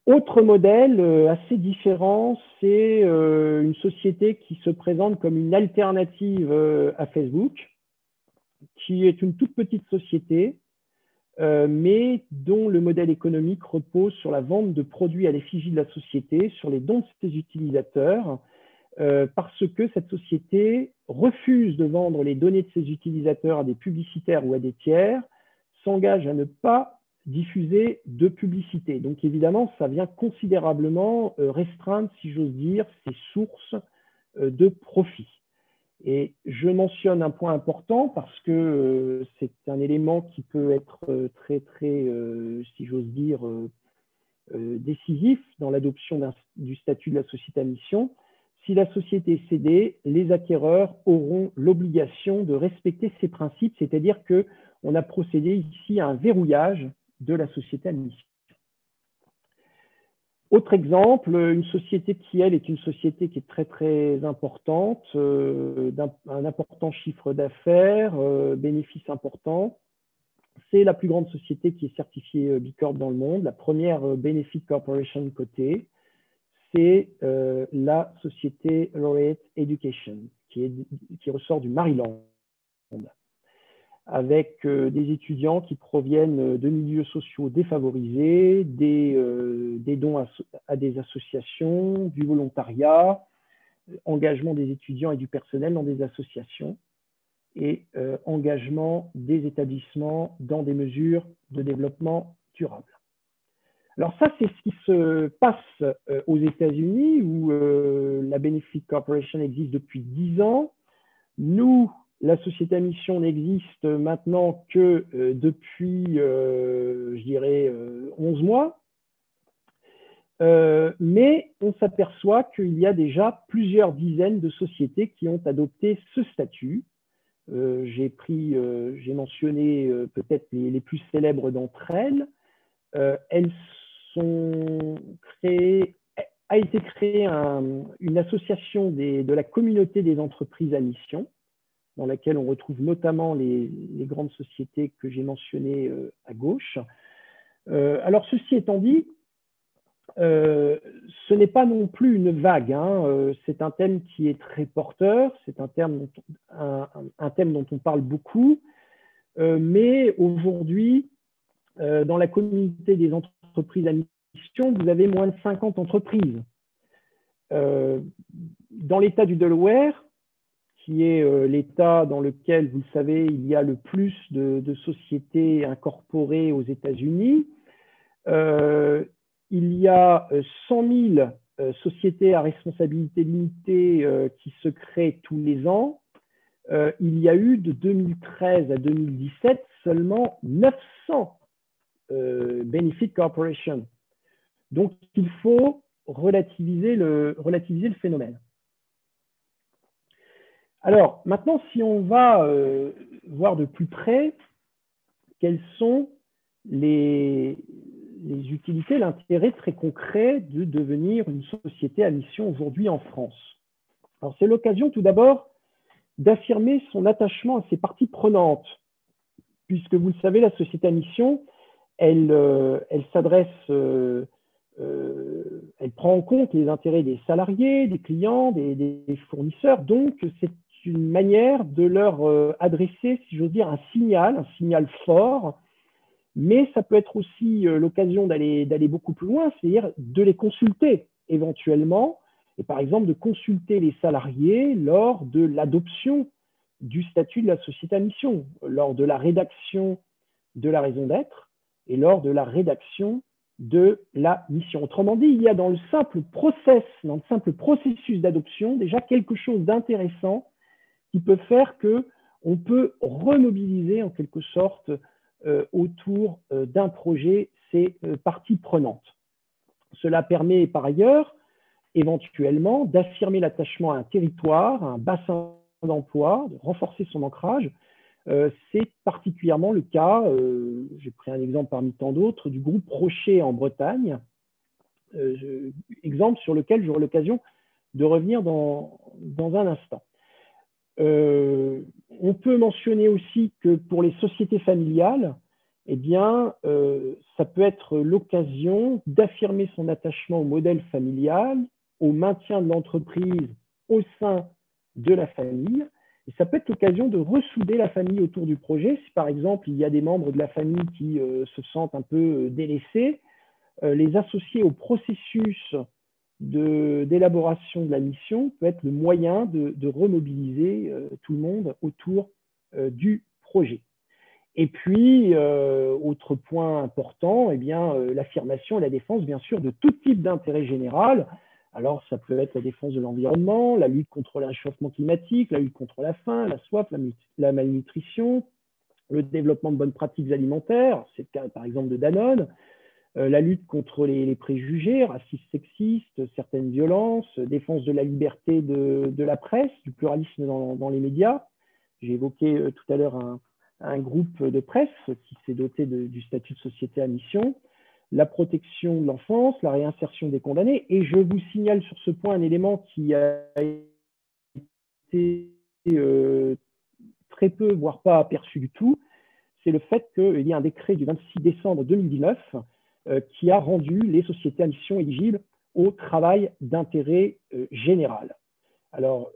Autre modèle assez différent, c'est une société qui se présente comme une alternative à Facebook, qui est une toute petite société, mais dont le modèle économique repose sur la vente de produits à l'effigie de la société, sur les dons de ses utilisateurs, parce que cette société refuse de vendre les données de ses utilisateurs à des publicitaires ou à des tiers, s'engage à ne pas diffuser de publicité. Donc évidemment, ça vient considérablement restreindre, si j'ose dire, ses sources de profit. Et je mentionne un point important parce que c'est un élément qui peut être très, si j'ose dire, décisif dans l'adoption du statut de la société à mission. Si la société est cédée, les acquéreurs auront l'obligation de respecter ces principes, c'est-à-dire qu'on a procédé ici à un verrouillage de la société à mission. Autre exemple, une société qui, elle, est une société qui est très, très importante, un important chiffre d'affaires, bénéfices importants. C'est la plus grande société qui est certifiée B Corp dans le monde, la première Benefit Corporation cotée. C'est la société Laureate Education, qui ressort du Maryland, avec des étudiants qui proviennent de milieux sociaux défavorisés, des dons à des associations, du volontariat, engagement des étudiants et du personnel dans des associations et engagement des établissements dans des mesures de développement durable. Alors ça, c'est ce qui se passe aux États-Unis, où la Benefit Corporation existe depuis 10 ans. Nous, la société à mission n'existe maintenant que depuis, je dirais, 11 mois. Mais on s'aperçoit qu'il y a déjà plusieurs dizaines de sociétés qui ont adopté ce statut. J'ai mentionné peut-être les plus célèbres d'entre elles. Elles sont créées, a été créée une association de la communauté des entreprises à mission, dans laquelle on retrouve notamment les grandes sociétés que j'ai mentionnées à gauche. Alors, ceci étant dit, ce n'est pas non plus une vague, hein. C'est un thème qui est très porteur, c'est un thème dont on parle beaucoup, mais aujourd'hui, dans la communauté des entreprises à mission, vous avez moins de 50 entreprises. Dans l'État du Delaware, qui est l'État dans lequel, vous le savez, il y a le plus de sociétés incorporées aux États-Unis, il y a 100 000 sociétés à responsabilité limitée qui se créent tous les ans. Il y a eu de 2013 à 2017 seulement 900 Benefit Corporation. Donc, il faut relativiser le phénomène. Alors, maintenant, si on va voir de plus près quelles sont les utilités, l'intérêt très concret de devenir une société à mission aujourd'hui en France. Alors, c'est l'occasion tout d'abord d'affirmer son attachement à ses parties prenantes, puisque vous le savez, la société à mission, elle s'adresse, elle prend en compte les intérêts des salariés, des clients, des fournisseurs. Donc, c'est une manière de leur adresser, si j'ose dire, un signal fort, mais ça peut être aussi l'occasion d'aller beaucoup plus loin, c'est-à-dire de les consulter éventuellement, et par exemple de consulter les salariés lors de l'adoption du statut de la société à mission, lors de la rédaction de la raison d'être et lors de la rédaction de la mission. Autrement dit, il y a dans le simple processus d'adoption déjà quelque chose d'intéressant qui peut faire qu'on peut remobiliser en quelque sorte autour d'un projet ces parties prenantes. Cela permet par ailleurs éventuellement d'affirmer l'attachement à un territoire, à un bassin d'emploi, de renforcer son ancrage. C'est particulièrement le cas, j'ai pris un exemple parmi tant d'autres, du groupe Rocher en Bretagne, exemple sur lequel j'aurai l'occasion de revenir dans un instant. On peut mentionner aussi que pour les sociétés familiales, eh bien, ça peut être l'occasion d'affirmer son attachement au modèle familial, au maintien de l'entreprise au sein de la famille. Et ça peut être l'occasion de ressouder la famille autour du projet. Si par exemple, il y a des membres de la famille qui se sentent un peu délaissés, les associer au processus d'élaboration de la mission peut être le moyen de remobiliser tout le monde autour du projet. Et puis, autre point important, eh bien, l'affirmation et la défense, bien sûr, de tout type d'intérêt général, Alors, ça peut être la défense de l'environnement, la lutte contre le réchauffement climatique, la lutte contre la faim, la soif, la malnutrition, le développement de bonnes pratiques alimentaires, c'est le cas par exemple de Danone, la lutte contre les préjugés, racistes, sexistes, certaines violences, défense de la liberté de la presse, du pluralisme dans les médias. J'ai évoqué tout à l'heure un groupe de presse qui s'est doté du statut de société à mission, la protection de l'enfance, la réinsertion des condamnés. Et je vous signale sur ce point un élément qui a été très peu, voire pas aperçu du tout, c'est le fait qu'il y a un décret du 26 décembre 2019 qui a rendu les sociétés à mission éligibles au travail d'intérêt général. Alors,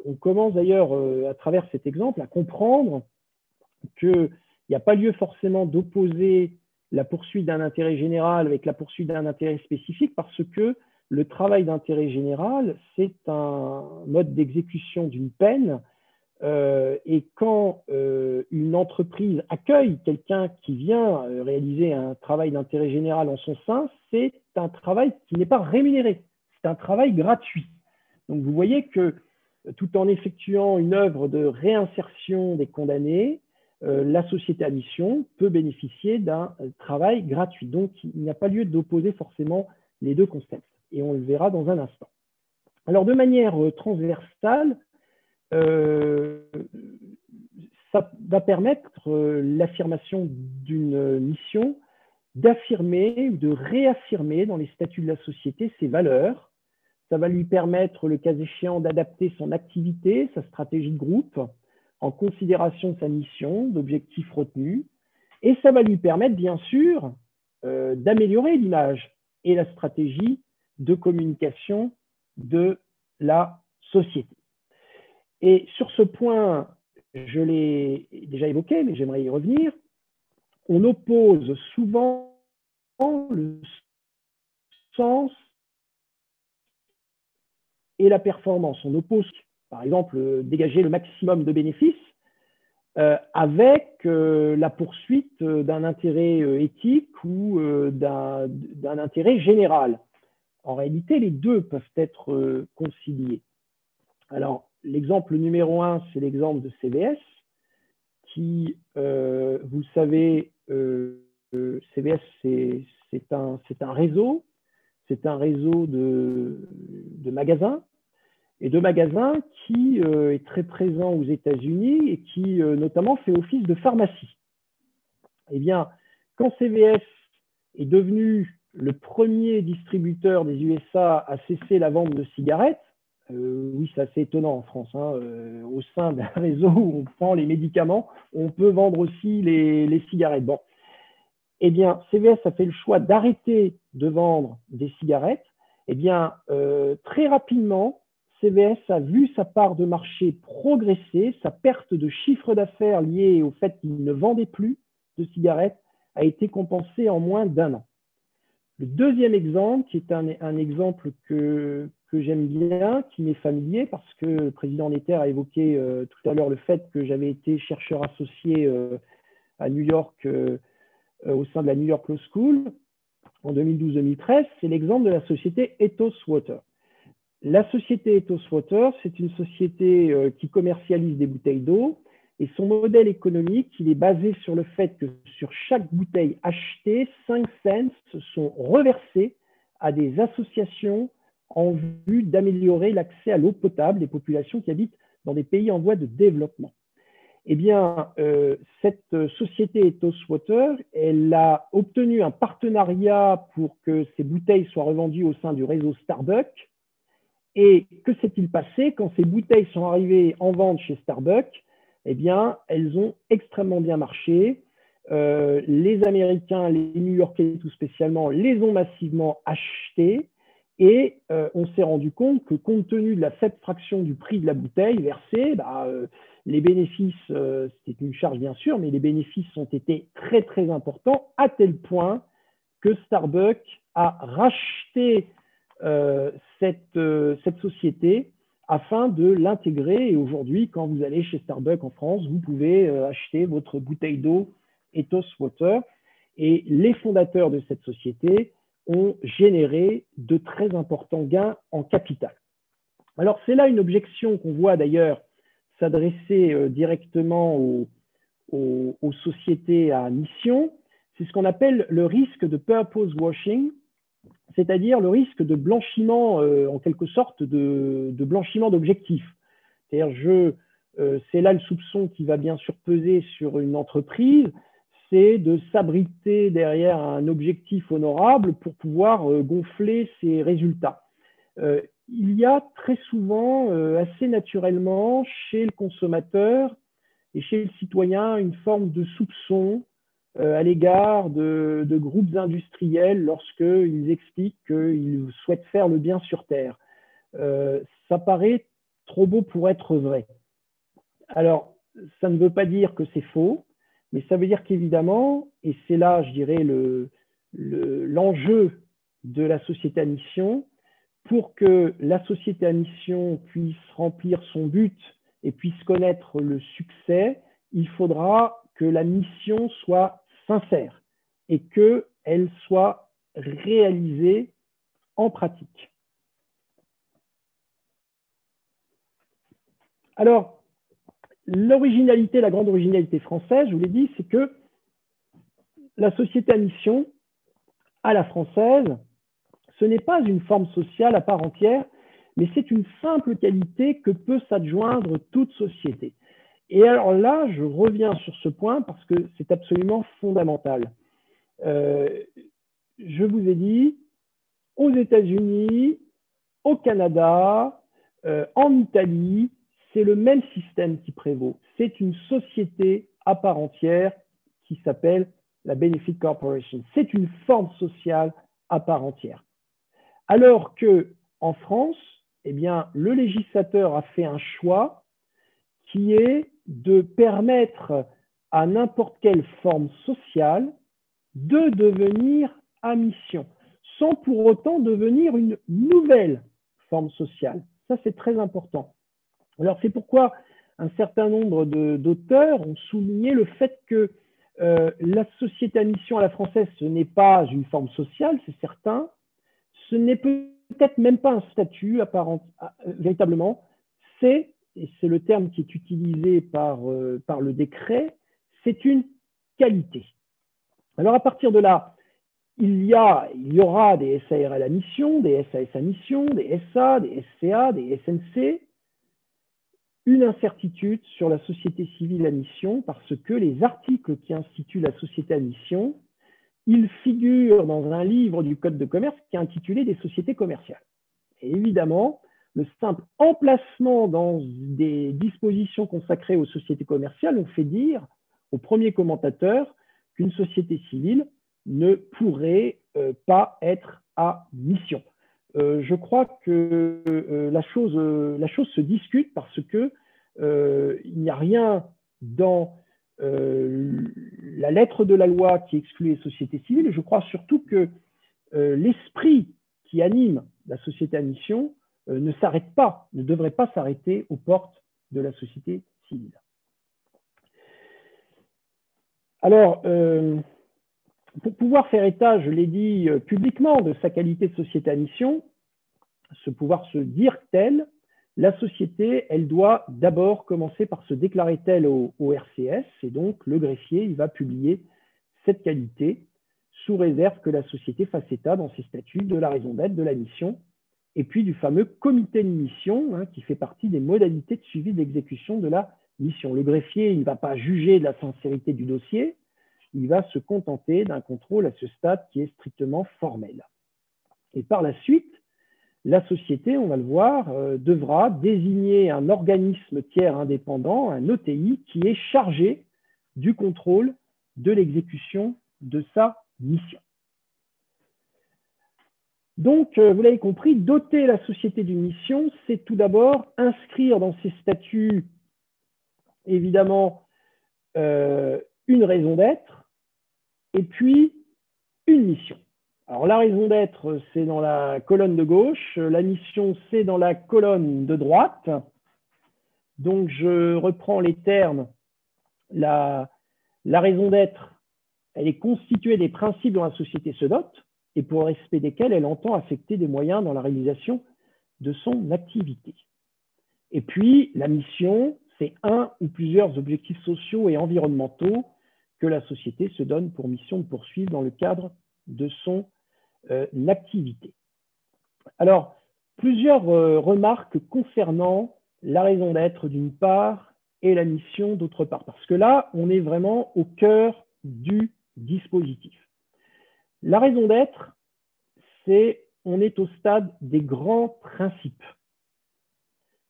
on commence d'ailleurs, à travers cet exemple, à comprendre qu'il n'y a pas lieu forcément d'opposer la poursuite d'un intérêt général avec la poursuite d'un intérêt spécifique, parce que le travail d'intérêt général, c'est un mode d'exécution d'une peine. Et quand une entreprise accueille quelqu'un qui vient réaliser un travail d'intérêt général en son sein, c'est un travail qui n'est pas rémunéré, c'est un travail gratuit. Donc vous voyez que tout en effectuant une œuvre de réinsertion des condamnés, la société à mission peut bénéficier d'un travail gratuit. Donc il n'y a pas lieu d'opposer forcément les deux concepts, et on le verra dans un instant. Alors de manière transversale, ça va permettre l'affirmation d'une mission, d'affirmer ou de réaffirmer dans les statuts de la société ses valeurs. Ça va lui permettre, le cas échéant, d'adapter son activité, sa stratégie de groupe, en considération de sa mission, d'objectifs retenus. Et ça va lui permettre, bien sûr, d'améliorer l'image et la stratégie de communication de la société. Et sur ce point, je l'ai déjà évoqué, mais j'aimerais y revenir. On oppose souvent le sens et la performance. On oppose, par exemple, dégager le maximum de bénéfices avec la poursuite d'un intérêt éthique ou d'un intérêt général. En réalité, les deux peuvent être conciliés. Alors, l'exemple numéro 1, c'est l'exemple de CVS, qui, vous le savez, CVS, c'est un réseau de magasins, et de magasins qui est très présent aux États-Unis et qui, notamment, fait office de pharmacie. Eh bien, quand CVS est devenu le premier distributeur des USA à cesser la vente de cigarettes, oui, c'est assez étonnant en France, hein, au sein d'un réseau où on prend les médicaments, on peut vendre aussi les cigarettes. Bon. Eh bien, CVS a fait le choix d'arrêter de vendre des cigarettes. Eh bien, très rapidement, CVS a vu sa part de marché progresser, sa perte de chiffre d'affaires liée au fait qu'il ne vendait plus de cigarettes a été compensée en moins d'1 an. Le deuxième exemple, qui est un exemple que j'aime bien, qui m'est familier, parce que le président Netter a évoqué tout à l'heure le fait que j'avais été chercheur associé à New York, au sein de la New York Law School, en 2012-2013, c'est l'exemple de la société Ethos Water. La société Ethos Water, c'est une société qui commercialise des bouteilles d'eau, et son modèle économique, il est basé sur le fait que sur chaque bouteille achetée, 5 cents sont reversés à des associations en vue d'améliorer l'accès à l'eau potable des populations qui habitent dans des pays en voie de développement. Eh bien, cette société Ethos Water, elle a obtenu un partenariat pour que ces bouteilles soient revendues au sein du réseau Starbucks. Et que s'est-il passé quand ces bouteilles sont arrivées en vente chez Starbucks? Eh bien, elles ont extrêmement bien marché. Les Américains, les New-Yorkais tout spécialement, les ont massivement achetées. Et on s'est rendu compte que, compte tenu de la faible fraction du prix de la bouteille versée, les bénéfices, c'était une charge bien sûr, mais les bénéfices ont été très très importants, à tel point que Starbucks a racheté cette société afin de l'intégrer. Et aujourd'hui, quand vous allez chez Starbucks en France, vous pouvez acheter votre bouteille d'eau Ethos Water. Et les fondateurs de cette société ont généré de très importants gains en capital. Alors, c'est là une objection qu'on voit d'ailleurs s'adresser directement aux sociétés à mission. C'est ce qu'on appelle le risque de purpose washing, c'est-à-dire le risque de blanchiment, en quelque sorte, de blanchiment d'objectifs. C'est-à-dire, c'est là le soupçon qui va bien sûr peser sur une entreprise, c'est de s'abriter derrière un objectif honorable pour pouvoir gonfler ses résultats. Il y a très souvent, assez naturellement, chez le consommateur et chez le citoyen, une forme de soupçon à l'égard de groupes industriels lorsqu'ils expliquent qu'ils souhaitent faire le bien sur Terre. Ça paraît trop beau pour être vrai. Alors, ça ne veut pas dire que c'est faux, mais ça veut dire qu'évidemment, et c'est là, je dirais, l'enjeu de la société à mission, pour que la société à mission puisse remplir son but et puisse connaître le succès, il faudra que la mission soit sincère et qu'elle soit réalisée en pratique. Alors, l'originalité, la grande originalité française, je vous l'ai dit, c'est que la société à mission, à la française, ce n'est pas une forme sociale à part entière, mais c'est une simple qualité que peut s'adjoindre toute société. Et alors là, je reviens sur ce point parce que c'est absolument fondamental. Je vous ai dit, aux États-Unis, au Canada, en Italie, c'est le même système qui prévaut. C'est une société à part entière qui s'appelle la Benefit Corporation. C'est une forme sociale à part entière. Alors qu'en France, eh bien, le législateur a fait un choix qui est de permettre à n'importe quelle forme sociale de devenir à mission, sans pour autant devenir une nouvelle forme sociale. Ça, c'est très important. Alors, c'est pourquoi un certain nombre d'auteurs ont souligné le fait que la société à mission à la française, ce n'est pas une forme sociale, c'est certain. Ce n'est peut-être même pas un statut apparent, véritablement. C'est, et c'est le terme qui est utilisé par le décret, c'est une qualité. Alors, à partir de là, il y aura des SARL à mission, des SAS à mission, des SA, des SCA, des SNC. Une incertitude sur la société civile à mission parce que les articles qui instituent la société à mission, ils figurent dans un livre du Code de commerce qui est intitulé des sociétés commerciales. Et évidemment, le simple emplacement dans des dispositions consacrées aux sociétés commerciales ont fait dire au premier commentateur qu'une société civile ne pourrait pas être à mission. Je crois que la chose se discute parce que il n'y a rien dans la lettre de la loi qui exclut les sociétés civiles. Je crois surtout que l'esprit qui anime la société à mission ne s'arrête pas, ne devrait pas s'arrêter aux portes de la société civile. Alors, pour pouvoir faire état, je l'ai dit publiquement, de sa qualité de société à mission, pouvoir se dire telle, la société, elle doit d'abord commencer par se déclarer telle au RCS, et donc le greffier, il va publier cette qualité, sous réserve que la société fasse état dans ses statuts de la raison d'être de la mission, et puis du fameux comité de mission, qui fait partie des modalités de suivi d'exécution de la mission. Le greffier, il ne va pas juger de la sincérité du dossier, il va se contenter d'un contrôle à ce stade qui est strictement formel. Et par la suite, la société, on va le voir, devra désigner un organisme tiers indépendant, un OTI, qui est chargé du contrôle de l'exécution de sa mission. Donc, vous l'avez compris, doter la société d'une mission, c'est tout d'abord inscrire dans ses statuts, évidemment, une raison d'être et puis une mission. Alors, la raison d'être, c'est dans la colonne de gauche. La mission, c'est dans la colonne de droite. Donc, je reprends les termes. La raison d'être, elle est constituée des principes dont la société se dote. et pour le respect desquels elle entend affecter des moyens dans la réalisation de son activité. Et puis, la mission, c'est un ou plusieurs objectifs sociaux et environnementaux que la société se donne pour mission de poursuivre dans le cadre de son activité. Alors, plusieurs remarques concernant la raison d'être d'une part et la mission d'autre part, parce que là, on est vraiment au cœur du dispositif. La raison d'être, on est au stade des grands principes.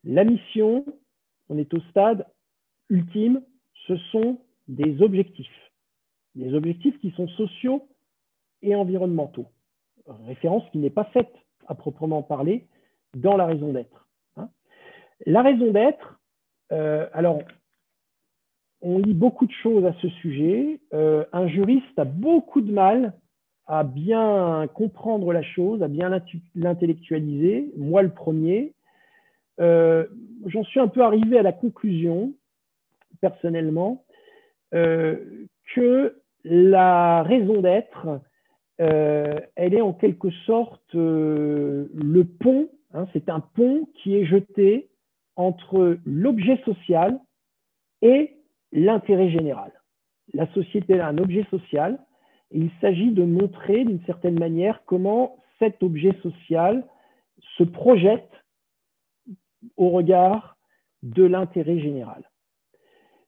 La mission, on est au stade ultime, ce sont des objectifs qui sont sociaux et environnementaux. Référence qui n'est pas faite à proprement parler dans la raison d'être. La raison d'être, alors, on lit beaucoup de choses à ce sujet. Un juriste a beaucoup de mal à bien comprendre la chose, à bien l'intellectualiser, moi le premier. J'en suis un peu arrivé à la conclusion, personnellement, que la raison d'être, elle est en quelque sorte le pont, c'est un pont qui est jeté entre l'objet social et l'intérêt général. La société a un objet social et il s'agit de montrer d'une certaine manière comment cet objet social se projette au regard de l'intérêt général.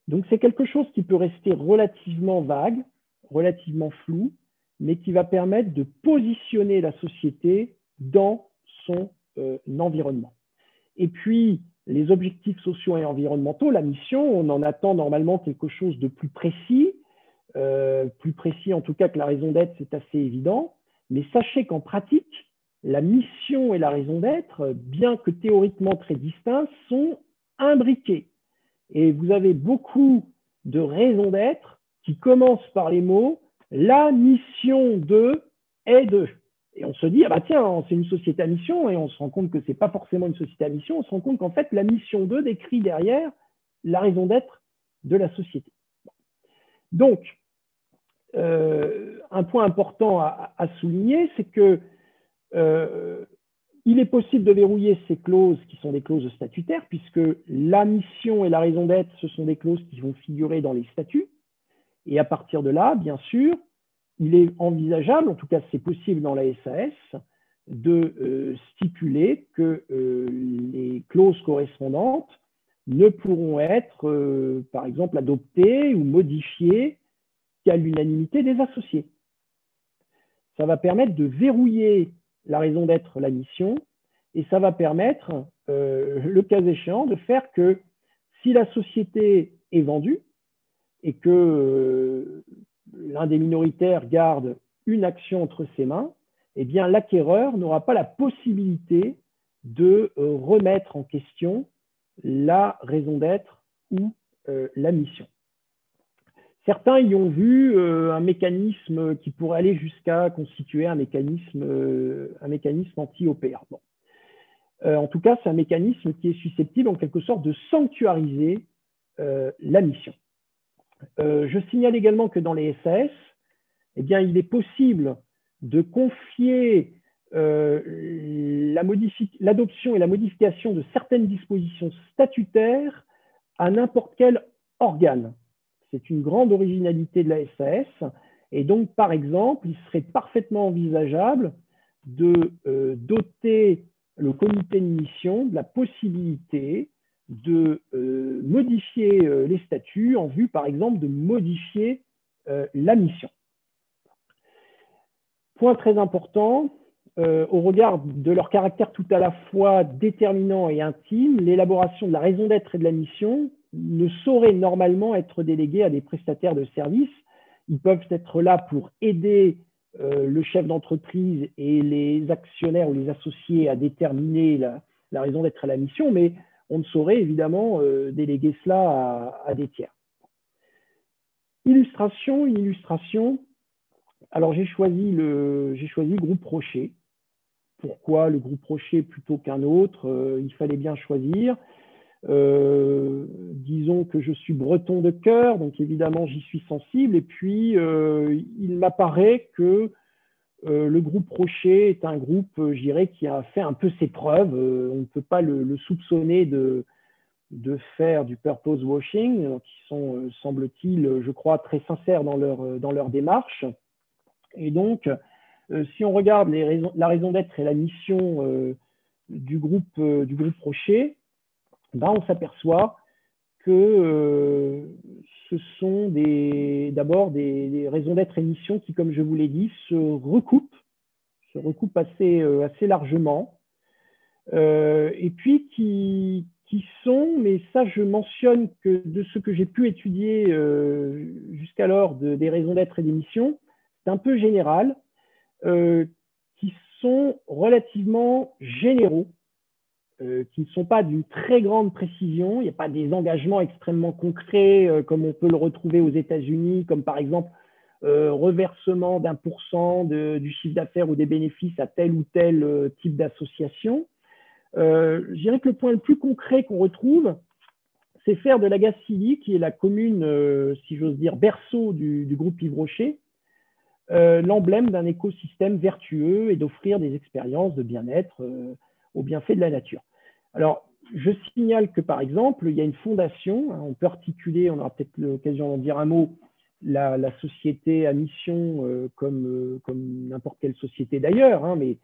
Donc c'est quelque chose qui peut rester relativement vague, relativement flou, mais qui va permettre de positionner la société dans son environnement. Et puis, les objectifs sociaux et environnementaux, la mission, on en attend normalement quelque chose de plus précis en tout cas que la raison d'être, c'est assez évident, mais sachez qu'en pratique, la mission et la raison d'être, bien que théoriquement très distincts, sont imbriquées. Et vous avez beaucoup de raisons d'être qui commencent par les mots « la mission de est de ». Et on se dit, ah bah tiens, c'est une société à mission, et on se rend compte que ce n'est pas forcément une société à mission, on se rend compte qu'en fait, la mission de décrit derrière la raison d'être de la société. Donc, un point important à souligner, c'est que il est possible de verrouiller ces clauses qui sont des clauses statutaires, puisque la mission et la raison d'être, ce sont des clauses qui vont figurer dans les statuts. Et à partir de là, bien sûr, il est envisageable, en tout cas c'est possible dans la SAS, de stipuler que les clauses correspondantes ne pourront être, par exemple, adoptées ou modifiées qu'à l'unanimité des associés. Ça va permettre de verrouiller la raison d'être, la mission, et ça va permettre, le cas échéant, de faire que si la société est vendue et que l'un des minoritaires garde une action entre ses mains, eh bien l'acquéreur n'aura pas la possibilité de remettre en question la raison d'être ou la mission. Certains y ont vu un mécanisme qui pourrait aller jusqu'à constituer un mécanisme anti-OPA. Bon. En tout cas, c'est un mécanisme qui est susceptible en quelque sorte de sanctuariser la mission. Je signale également que dans les SAS, eh bien, il est possible de confier l'adoption et la modification de certaines dispositions statutaires à n'importe quel organe. C'est une grande originalité de la SAS. Et donc, par exemple, il serait parfaitement envisageable de doter le comité de mission de la possibilité de modifier les statuts en vue, par exemple, de modifier la mission. Point très important, au regard de leur caractère tout à la fois déterminant et intime, l'élaboration de la raison d'être et de la mission ne saurait normalement être déléguée à des prestataires de services. Ils peuvent être là pour aider le chef d'entreprise et les actionnaires ou les associés à déterminer la raison d'être et la mission, mais on ne saurait évidemment déléguer cela à des tiers. Une illustration. Alors j'ai choisi le groupe Rocher. Pourquoi le groupe Rocher plutôt qu'un autre? Il fallait bien choisir. Disons que je suis breton de cœur, donc évidemment j'y suis sensible. Et puis il m'apparaît que le groupe Rocher est un groupe, je dirais, qui a fait un peu ses preuves. On ne peut pas le soupçonner de faire du purpose washing, qui sont, semble-t-il, je crois, très sincères dans leur démarche. Et donc, si on regarde la raison d'être et la mission du groupe Rocher, ben, on s'aperçoit que ce sont d'abord des raisons d'être et missions qui, comme je vous l'ai dit, se recoupent assez largement, et puis qui sont, mais ça je mentionne que de ce que j'ai pu étudier jusqu'alors des raisons d'être et des missions, c'est un peu général, qui sont relativement généraux, qui ne sont pas d'une très grande précision. Il n'y a pas des engagements extrêmement concrets comme on peut le retrouver aux États-Unis, comme par exemple reversement d'1% du chiffre d'affaires ou des bénéfices à tel ou tel type d'association. Je dirais que le point le plus concret qu'on retrouve, c'est faire de Lagacilly, qui est la commune, si j'ose dire, berceau du groupe Yves Rocher, l'emblème d'un écosystème vertueux et d'offrir des expériences de bien-être au bienfait de la nature. Alors, je signale que, par exemple, il y a une fondation, on peut articuler, on aura peut-être l'occasion d'en dire un mot, la société à mission comme n'importe quelle société d'ailleurs, mais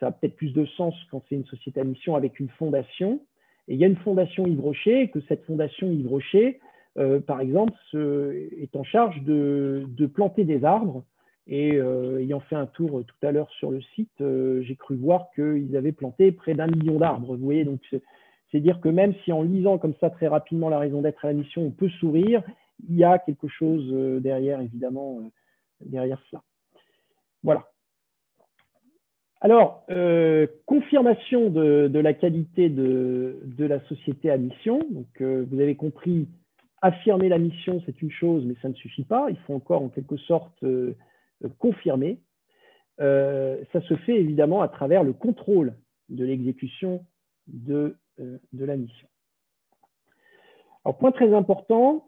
ça a peut-être plus de sens quand c'est une société à mission avec une fondation. Et il y a une fondation Yves Rocher, et que cette fondation Yves Rocher, par exemple, est en charge de planter des arbres. Et ayant fait un tour tout à l'heure sur le site, j'ai cru voir qu'ils avaient planté près d'1 million d'arbres. Vous voyez, donc c'est dire que même si en lisant comme ça très rapidement la raison d'être à la mission, on peut sourire, il y a quelque chose derrière, évidemment, derrière cela. Voilà. Alors, confirmation de la qualité de la société à mission. Donc, vous avez compris, affirmer la mission, c'est une chose, mais ça ne suffit pas. Il faut encore, en quelque sorte, confirmer. Ça se fait évidemment à travers le contrôle de l'exécution de la mission. Alors, point très important,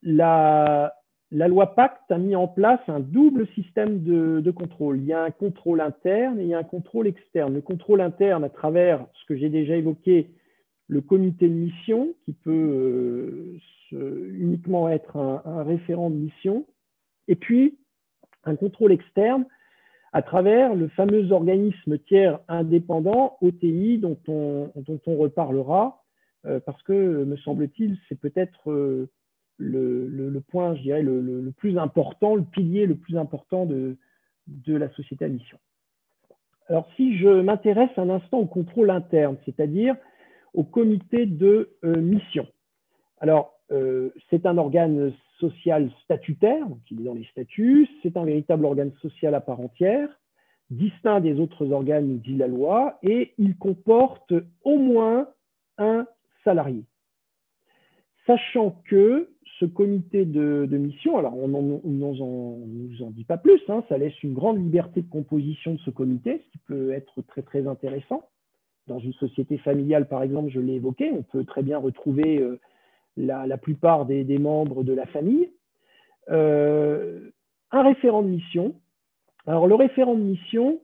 la loi Pacte a mis en place un double système de contrôle. Il y a un contrôle interne et il y a un contrôle externe. Le contrôle interne à travers ce que j'ai déjà évoqué, le comité de mission, qui peut uniquement être un référent de mission, et puis un contrôle externe à travers le fameux organisme tiers indépendant, OTI, dont on reparlera, parce que, me semble-t-il, c'est peut-être le point, je dirais, le plus important, le pilier le plus important de la société à mission. Alors, si je m'intéresse un instant au contrôle interne, c'est-à-dire au comité de mission. Alors, c'est un organe social statutaire, donc il est dans les statuts, c'est un véritable organe social à part entière, distinct des autres organes, dit la loi, et il comporte au moins un salarié. Sachant que ce comité de mission, alors on ne nous en dit pas plus, ça laisse une grande liberté de composition de ce comité, ce qui peut être très très intéressant. Dans une société familiale, par exemple, je l'ai évoqué, on peut très bien retrouver la plupart des membres de la famille. Un référent de mission. Alors, le référent de mission,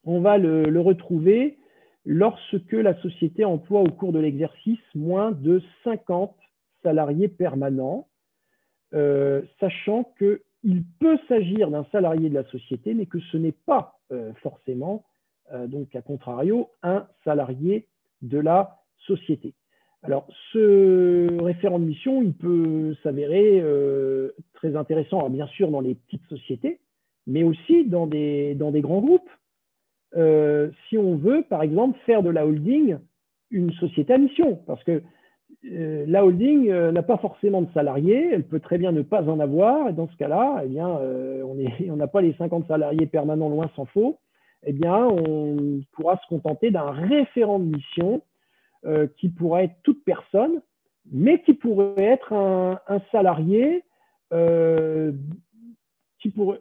on va le retrouver lorsque la société emploie au cours de l'exercice moins de 50 salariés permanents, sachant qu'il peut s'agir d'un salarié de la société, mais que ce n'est pas forcément, donc à contrario, un salarié de la société. Alors, ce référent de mission, il peut s'avérer très intéressant, alors bien sûr dans les petites sociétés, mais aussi dans des grands groupes. Si on veut, par exemple, faire de la holding une société à mission, parce que la holding n'a pas forcément de salariés, elle peut très bien ne pas en avoir, et dans ce cas-là, eh bien, on n'a pas les 50 salariés permanents, loin s'en faut, eh bien, on pourra se contenter d'un référent de mission qui pourrait être toute personne, mais qui pourrait être un salarié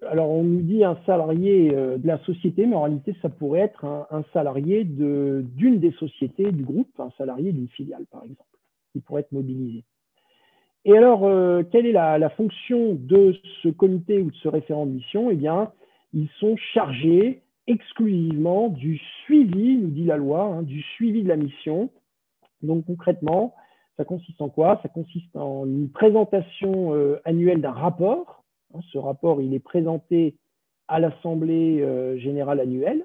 alors on nous dit un salarié de la société, mais en réalité ça pourrait être un salarié d'une des sociétés du groupe, un salarié d'une filiale par exemple, qui pourrait être mobilisé. Et alors, quelle est la fonction de ce comité ou de ce référent de mission? Eh bien, ils sont chargés exclusivement du suivi, nous dit la loi, du suivi de la mission. Donc concrètement, ça consiste en quoi? Ça consiste en une présentation annuelle d'un rapport. Ce rapport, il est présenté à l'Assemblée générale annuelle.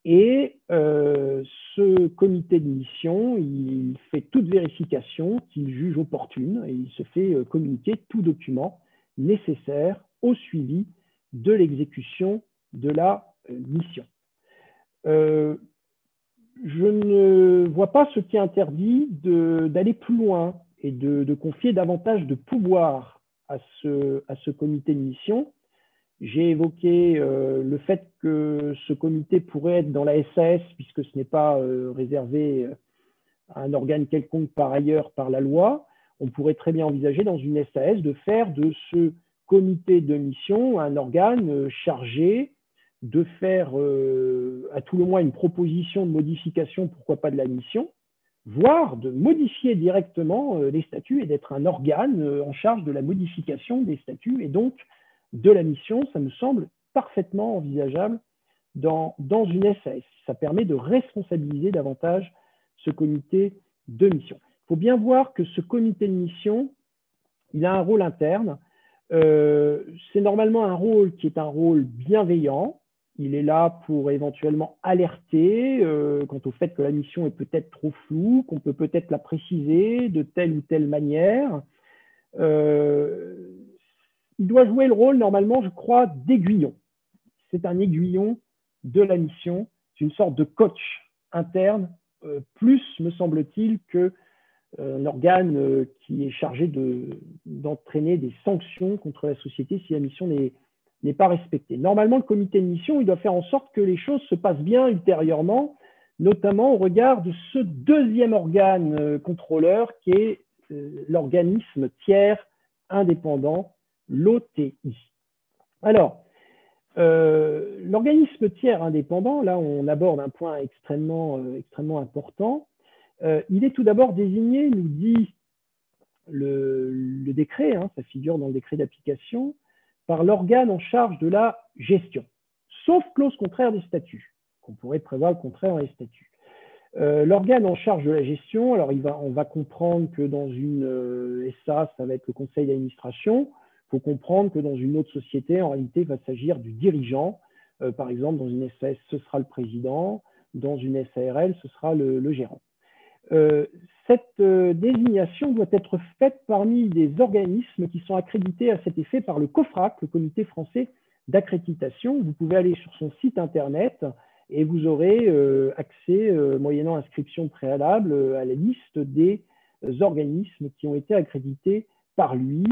Et ce comité de mission, il fait toute vérification qu'il juge opportune et il se fait communiquer tout document nécessaire au suivi de l'exécution de la mission. Je ne vois pas ce qui interdit d'aller plus loin et de confier davantage de pouvoir à ce comité de mission. J'ai évoqué le fait que ce comité pourrait être dans la SAS, puisque ce n'est pas réservé à un organe quelconque par ailleurs par la loi. On pourrait très bien envisager dans une SAS de faire de ce comité de mission un organe chargé de faire à tout le moins une proposition de modification, pourquoi pas de la mission, voire de modifier directement les statuts et d'être un organe en charge de la modification des statuts et donc de la mission. Ça me semble parfaitement envisageable dans une SAS. Ça permet de responsabiliser davantage ce comité de mission. Il faut bien voir que ce comité de mission, il a un rôle interne. C'est normalement un rôle qui est un rôle bienveillant. Il est là pour éventuellement alerter quant au fait que la mission est peut-être trop floue, qu'on peut peut-être la préciser de telle ou telle manière. Il doit jouer le rôle, normalement, je crois, d'aiguillon. C'est un aiguillon de la mission. C'est une sorte de coach interne, plus, me semble-t-il, qu'un organe qui est chargé d'entraîner des sanctions contre la société si la mission n'est pas respectée. Normalement, le comité de mission, il doit faire en sorte que les choses se passent bien ultérieurement, notamment au regard de ce deuxième organe contrôleur qui est l'organisme tiers indépendant, l'OTI. Alors, l'organisme tiers indépendant, là on aborde un point extrêmement important. Il est tout d'abord désigné, nous dit le décret, ça figure dans le décret d'application, par l'organe en charge de la gestion, sauf clause contraire des statuts, qu'on pourrait prévoir le contraire dans les statuts. L'organe en charge de la gestion, alors on va comprendre que dans une SA, ça va être le conseil d'administration. Il faut comprendre que dans une autre société, en réalité, il va s'agir du dirigeant. Par exemple, dans une SAS, ce sera le président. Dans une SARL, ce sera le gérant. Cette désignation doit être faite parmi des organismes qui sont accrédités à cet effet par le COFRAC, le Comité français d'accréditation. Vous pouvez aller sur son site internet et vous aurez accès, moyennant inscription préalable, à la liste des organismes qui ont été accrédités par lui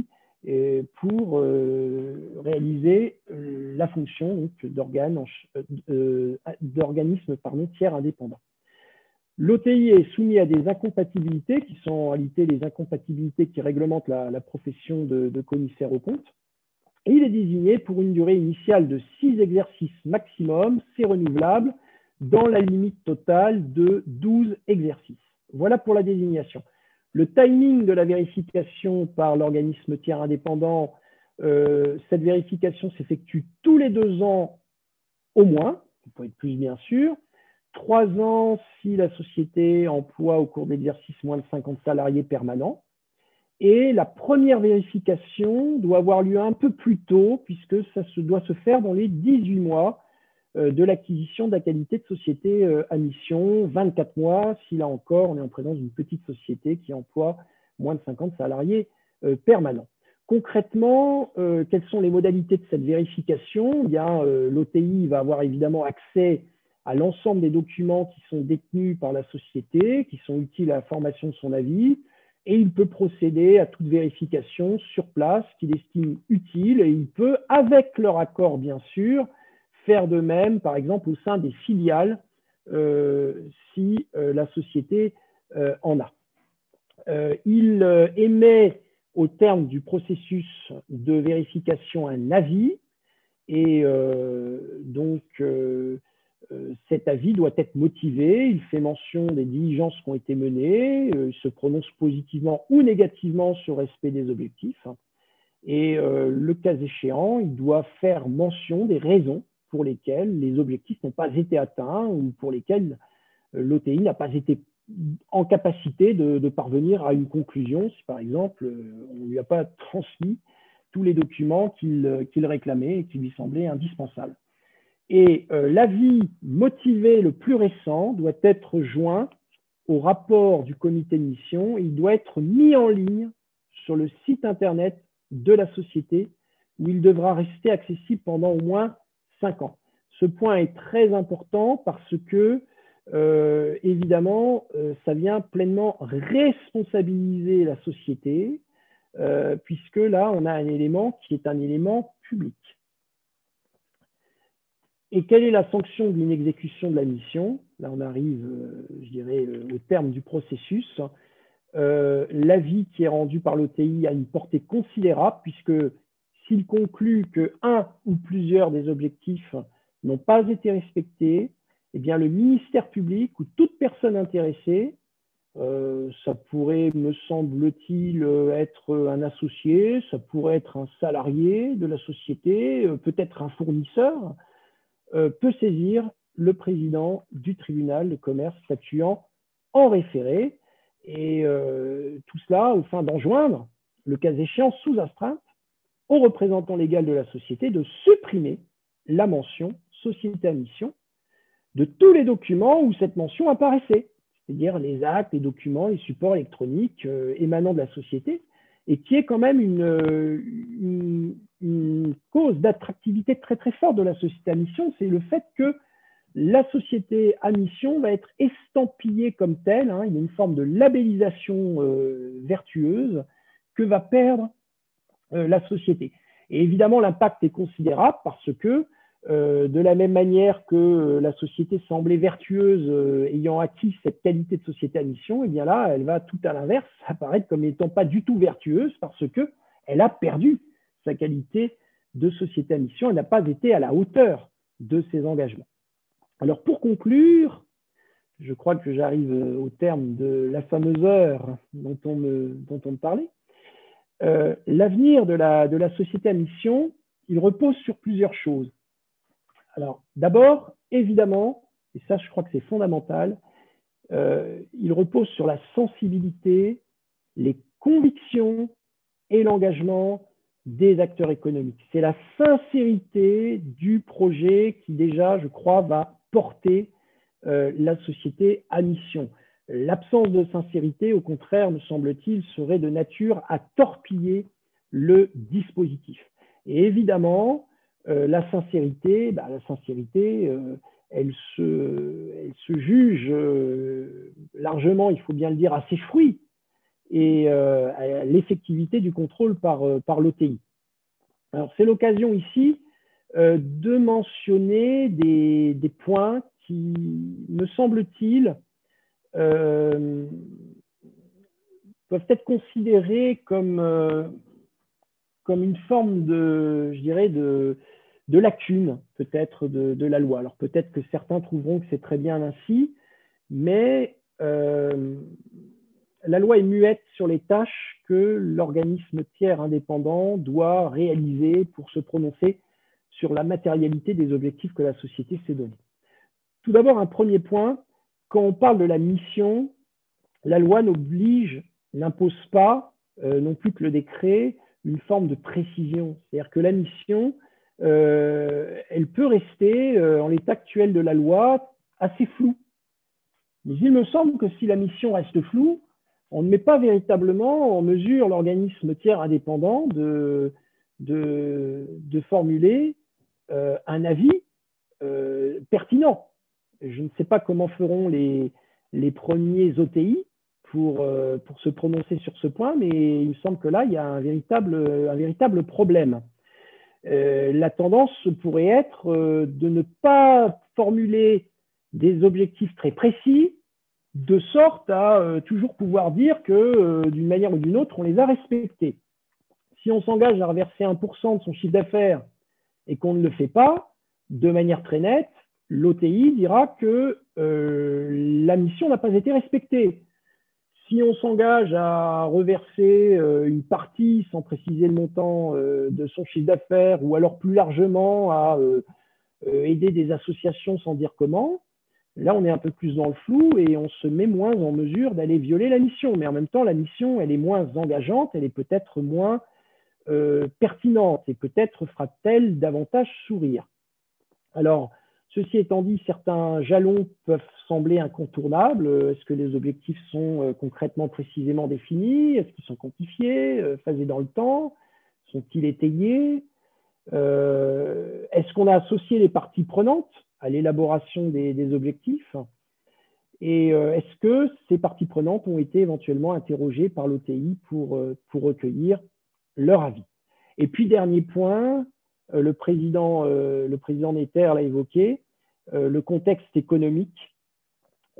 pour réaliser la fonction d'organisme tiers indépendant. L'OTI est soumis à des incompatibilités qui sont en réalité les incompatibilités qui réglementent la profession de commissaire aux comptes. Et il est désigné pour une durée initiale de 6 exercices maximum, c'est renouvelable, dans la limite totale de 12 exercices. Voilà pour la désignation. Le timing de la vérification par l'organisme tiers indépendant, cette vérification s'effectue tous les 2 ans au moins, il faut être plus bien sûr, 3 ans si la société emploie au cours d'exercice moins de 50 salariés permanents. Et la première vérification doit avoir lieu un peu plus tôt, puisque ça doit se faire dans les 18 mois de l'acquisition de la qualité de société à mission, 24 mois si là encore on est en présence d'une petite société qui emploie moins de 50 salariés permanents. Concrètement, quelles sont les modalités de cette vérification? Eh bien, l'OTI va avoir évidemment accès à l'ensemble des documents qui sont détenus par la société, qui sont utiles à la formation de son avis, et il peut procéder à toute vérification sur place qu'il estime utile, et il peut, avec leur accord bien sûr, faire de même, par exemple, au sein des filiales, si la société en a. Il émet, au terme du processus de vérification, un avis, et donc cet avis doit être motivé. Il fait mention des diligences qui ont été menées, il se prononce positivement ou négativement sur le respect des objectifs. Et le cas échéant, il doit faire mention des raisons pour lesquelles les objectifs n'ont pas été atteints ou pour lesquels l'OTI n'a pas été en capacité de parvenir à une conclusion si, par exemple, on ne lui a pas transmis tous les documents qu'il réclamait et qui lui semblaient indispensables. Et l'avis motivé le plus récent doit être joint au rapport du comité de mission et il doit être mis en ligne sur le site internet de la société où il devra rester accessible pendant au moins 5 ans. Ce point est très important parce que, évidemment, ça vient pleinement responsabiliser la société puisque là, on a un élément qui est un élément public. Et quelle est la sanction de l'inexécution de la mission? Là, on arrive, je dirais, au terme du processus. L'avis qui est rendu par l'OTI a une portée considérable puisque s'il conclut qu'un ou plusieurs des objectifs n'ont pas été respectés, eh bien, le ministère public ou toute personne intéressée, ça pourrait, me semble-t-il, être un associé, ça pourrait être un salarié de la société, peut-être un fournisseur, peut saisir le président du tribunal de commerce statuant en référé et tout cela au fin d'enjoindre, le cas échéant sous astreinte, au représentant légal de la société de supprimer la mention société à mission de tous les documents où cette mention apparaissait, c'est-à-dire les actes, les documents, les supports électroniques émanant de la société, et qui est quand même une cause d'attractivité très très forte de la société à mission, c'est le fait que la société à mission va être estampillée comme telle, hein, il y a une forme de labellisation vertueuse que va perdre la société. Et évidemment, l'impact est considérable parce que de la même manière que la société semblait vertueuse ayant acquis cette qualité de société à mission, et bien là, elle va tout à l'inverse apparaître comme n'étant pas du tout vertueuse parce qu'elle a perdu sa qualité de société à mission, elle n'a pas été à la hauteur de ses engagements. Alors pour conclure, je crois que j'arrive au terme de la fameuse heure dont on me parlait. L'avenir de la société à mission, il repose sur plusieurs choses. Alors, d'abord, évidemment, et ça, je crois que c'est fondamental, il repose sur la sensibilité, les convictions et l'engagement des acteurs économiques. C'est la sincérité du projet qui, déjà, je crois, va porter la société à mission. L'absence de sincérité, au contraire, me semble-t-il, serait de nature à torpiller le dispositif. Et évidemment, la sincérité, elle se juge largement, il faut bien le dire, à ses fruits et à l'effectivité du contrôle par l'OTI. Alors, c'est l'occasion ici de mentionner des points qui, me semble-t-il, peuvent être considérés comme une forme de, je dirais, de lacune peut-être de la loi. Alors peut-être que certains trouveront que c'est très bien ainsi, mais la loi est muette sur les tâches que l'organisme tiers indépendant doit réaliser pour se prononcer sur la matérialité des objectifs que la société s'est donnés. Tout d'abord, un premier point, quand on parle de la mission, la loi n'impose pas, non plus que le décret, une forme de précision. C'est-à-dire que la mission, elle peut rester, en l'état actuel de la loi, assez floue. Mais il me semble que si la mission reste floue, on ne met pas véritablement en mesure l'organisme tiers indépendant de formuler un avis pertinent. Je ne sais pas comment feront les premiers OTI pour se prononcer sur ce point, mais il me semble que là, il y a un véritable problème. La tendance pourrait être de ne pas formuler des objectifs très précis, de sorte à toujours pouvoir dire que d'une manière ou d'une autre, on les a respectés. Si on s'engage à reverser 1% de son chiffre d'affaires et qu'on ne le fait pas, de manière très nette, l'OTI dira que la mission n'a pas été respectée. Si on s'engage à reverser une partie, sans préciser le montant, de son chiffre d'affaires, ou alors plus largement à aider des associations sans dire comment, là, on est un peu plus dans le flou et on se met moins en mesure d'aller violer la mission. Mais en même temps, la mission, elle est moins engageante, elle est peut-être moins pertinente et peut-être fera-t-elle davantage sourire. Alors, ceci étant dit, certains jalons peuvent sembler incontournables. Est-ce que les objectifs sont concrètement, précisément définis? Est-ce qu'ils sont quantifiés, phasés dans le temps? Sont-ils étayés? Est-ce qu'on a associé les parties prenantes à l'élaboration des objectifs? Et est-ce que ces parties prenantes ont été éventuellement interrogées par l'OTI pour recueillir leur avis? Et puis, dernier point, le président Netter l'a évoqué, le contexte économique,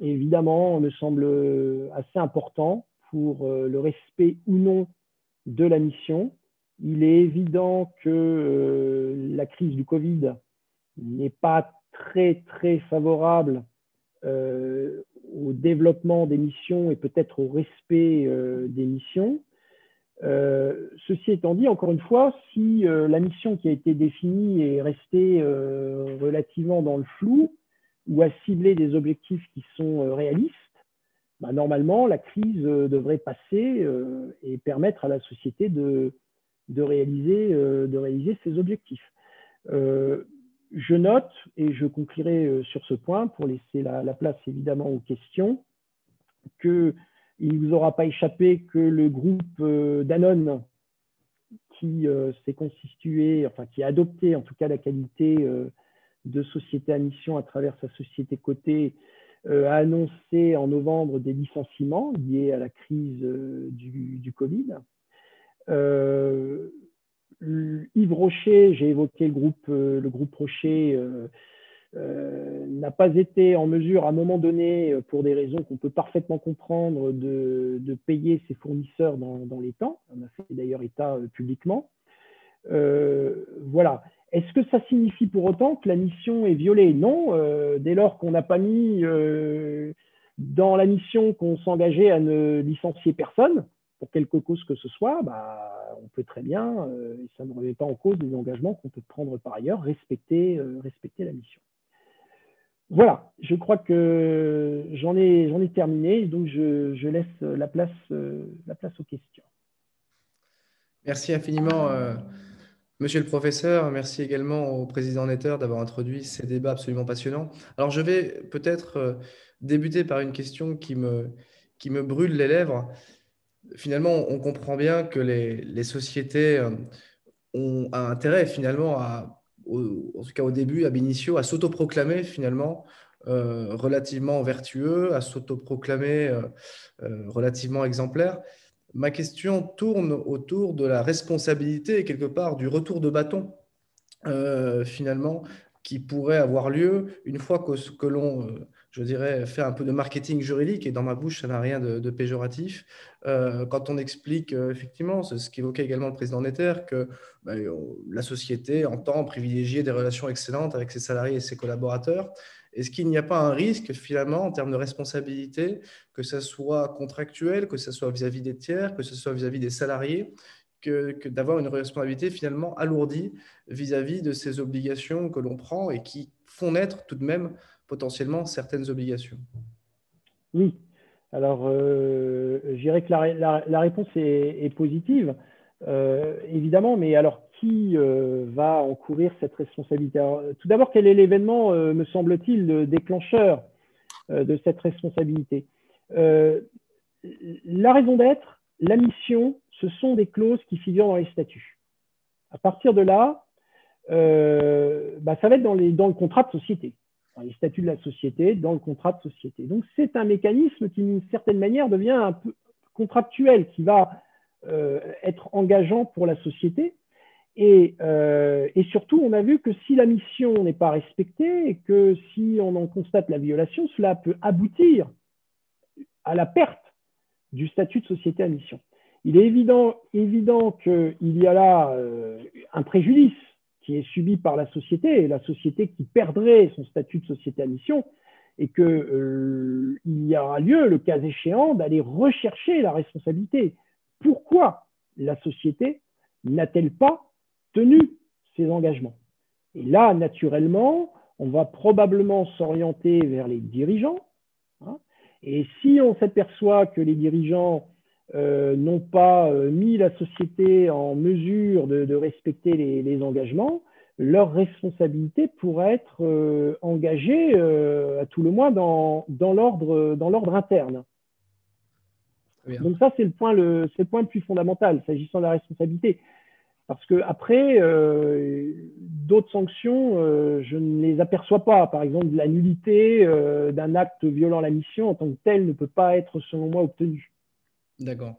évidemment, me semble assez important pour le respect ou non de la mission. Il est évident que la crise du Covid n'est pas très, très favorable au développement des missions et peut-être au respect des missions. Ceci étant dit, encore une fois, si la mission qui a été définie est restée relativement dans le flou ou à cibler des objectifs qui sont réalistes, bah, normalement, la crise devrait passer et permettre à la société de réaliser ses objectifs. Je note, et je conclurai sur ce point pour laisser la place évidemment aux questions, qu'il ne vous aura pas échappé que le groupe Danone, qui s'est constitué, enfin qui a adopté en tout cas la qualité de société à mission à travers sa société cotée, a annoncé en novembre des licenciements liés à la crise du Covid. Yves Rocher, j'ai évoqué le groupe Rocher, n'a pas été en mesure à un moment donné, pour des raisons qu'on peut parfaitement comprendre, de payer ses fournisseurs dans les temps. On a fait d'ailleurs état publiquement. Voilà. Est-ce que ça signifie pour autant que la mission est violée? Non, dès lors qu'on n'a pas mis dans la mission qu'on s'engageait à ne licencier personne, pour quelque cause que ce soit, bah, on peut très bien, et ça ne remet pas en cause des engagements qu'on peut prendre par ailleurs, respecter la mission. Voilà, je crois que j'en ai terminé, donc je laisse la place aux questions. Merci infiniment, monsieur le professeur. Merci également au président Netter d'avoir introduit ces débats absolument passionnants. Alors, je vais peut-être débuter par une question qui me brûle les lèvres. Finalement, on comprend bien que les sociétés ont un intérêt finalement en tout cas au début, ab initio, à s'autoproclamer finalement relativement vertueux, à s'autoproclamer relativement exemplaire. Ma question tourne autour de la responsabilité et quelque part du retour de bâton finalement qui pourrait avoir lieu une fois que l'on, je dirais, fait un peu de marketing juridique, et dans ma bouche, ça n'a rien de péjoratif, quand on explique effectivement, c'est ce qu'évoquait également le président Netter, que la société entend privilégier des relations excellentes avec ses salariés et ses collaborateurs. Est-ce qu'il n'y a pas un risque finalement en termes de responsabilité, que ce soit contractuel, que ce soit vis-à-vis des tiers, que ce soit vis-à-vis des salariés, que d'avoir une responsabilité finalement alourdie vis-à-vis de ces obligations que l'on prend et qui font naître tout de même potentiellement certaines obligations? Oui, alors je dirais que la réponse est positive, évidemment, mais alors qui va encourir cette responsabilité? Alors, tout d'abord, quel est l'événement, me semble-t-il, déclencheur de cette responsabilité? La raison d'être, la mission, ce sont des clauses qui figurent dans les statuts. À partir de là, ça va être dans le contrat de société, dans les statuts de la société, dans le contrat de société. Donc, c'est un mécanisme qui, d'une certaine manière, devient un peu contractuel, qui va être engageant pour la société. Et surtout, on a vu que si la mission n'est pas respectée et que si on en constate la violation, cela peut aboutir à la perte du statut de société à mission. Il est évident qu'il y a là un préjudice qui est subi par la société, et la société qui perdrait son statut de société à mission, et qu'il y aura lieu, le cas échéant, d'aller rechercher la responsabilité. Pourquoi la société n'a-t-elle pas tenu ses engagements? Et là, naturellement, on va probablement s'orienter vers les dirigeants. Hein, et si on s'aperçoit que les dirigeants n'ont pas mis la société en mesure de respecter les engagements, leur responsabilité pourrait être engagée, à tout le moins, dans l'ordre interne. Donc ça, c'est le point le plus fondamental, s'agissant de la responsabilité. Parce qu'après, d'autres sanctions, je ne les aperçois pas. Par exemple, la nullité d'un acte violant la mission en tant que tel ne peut pas être, selon moi, obtenue. D'accord.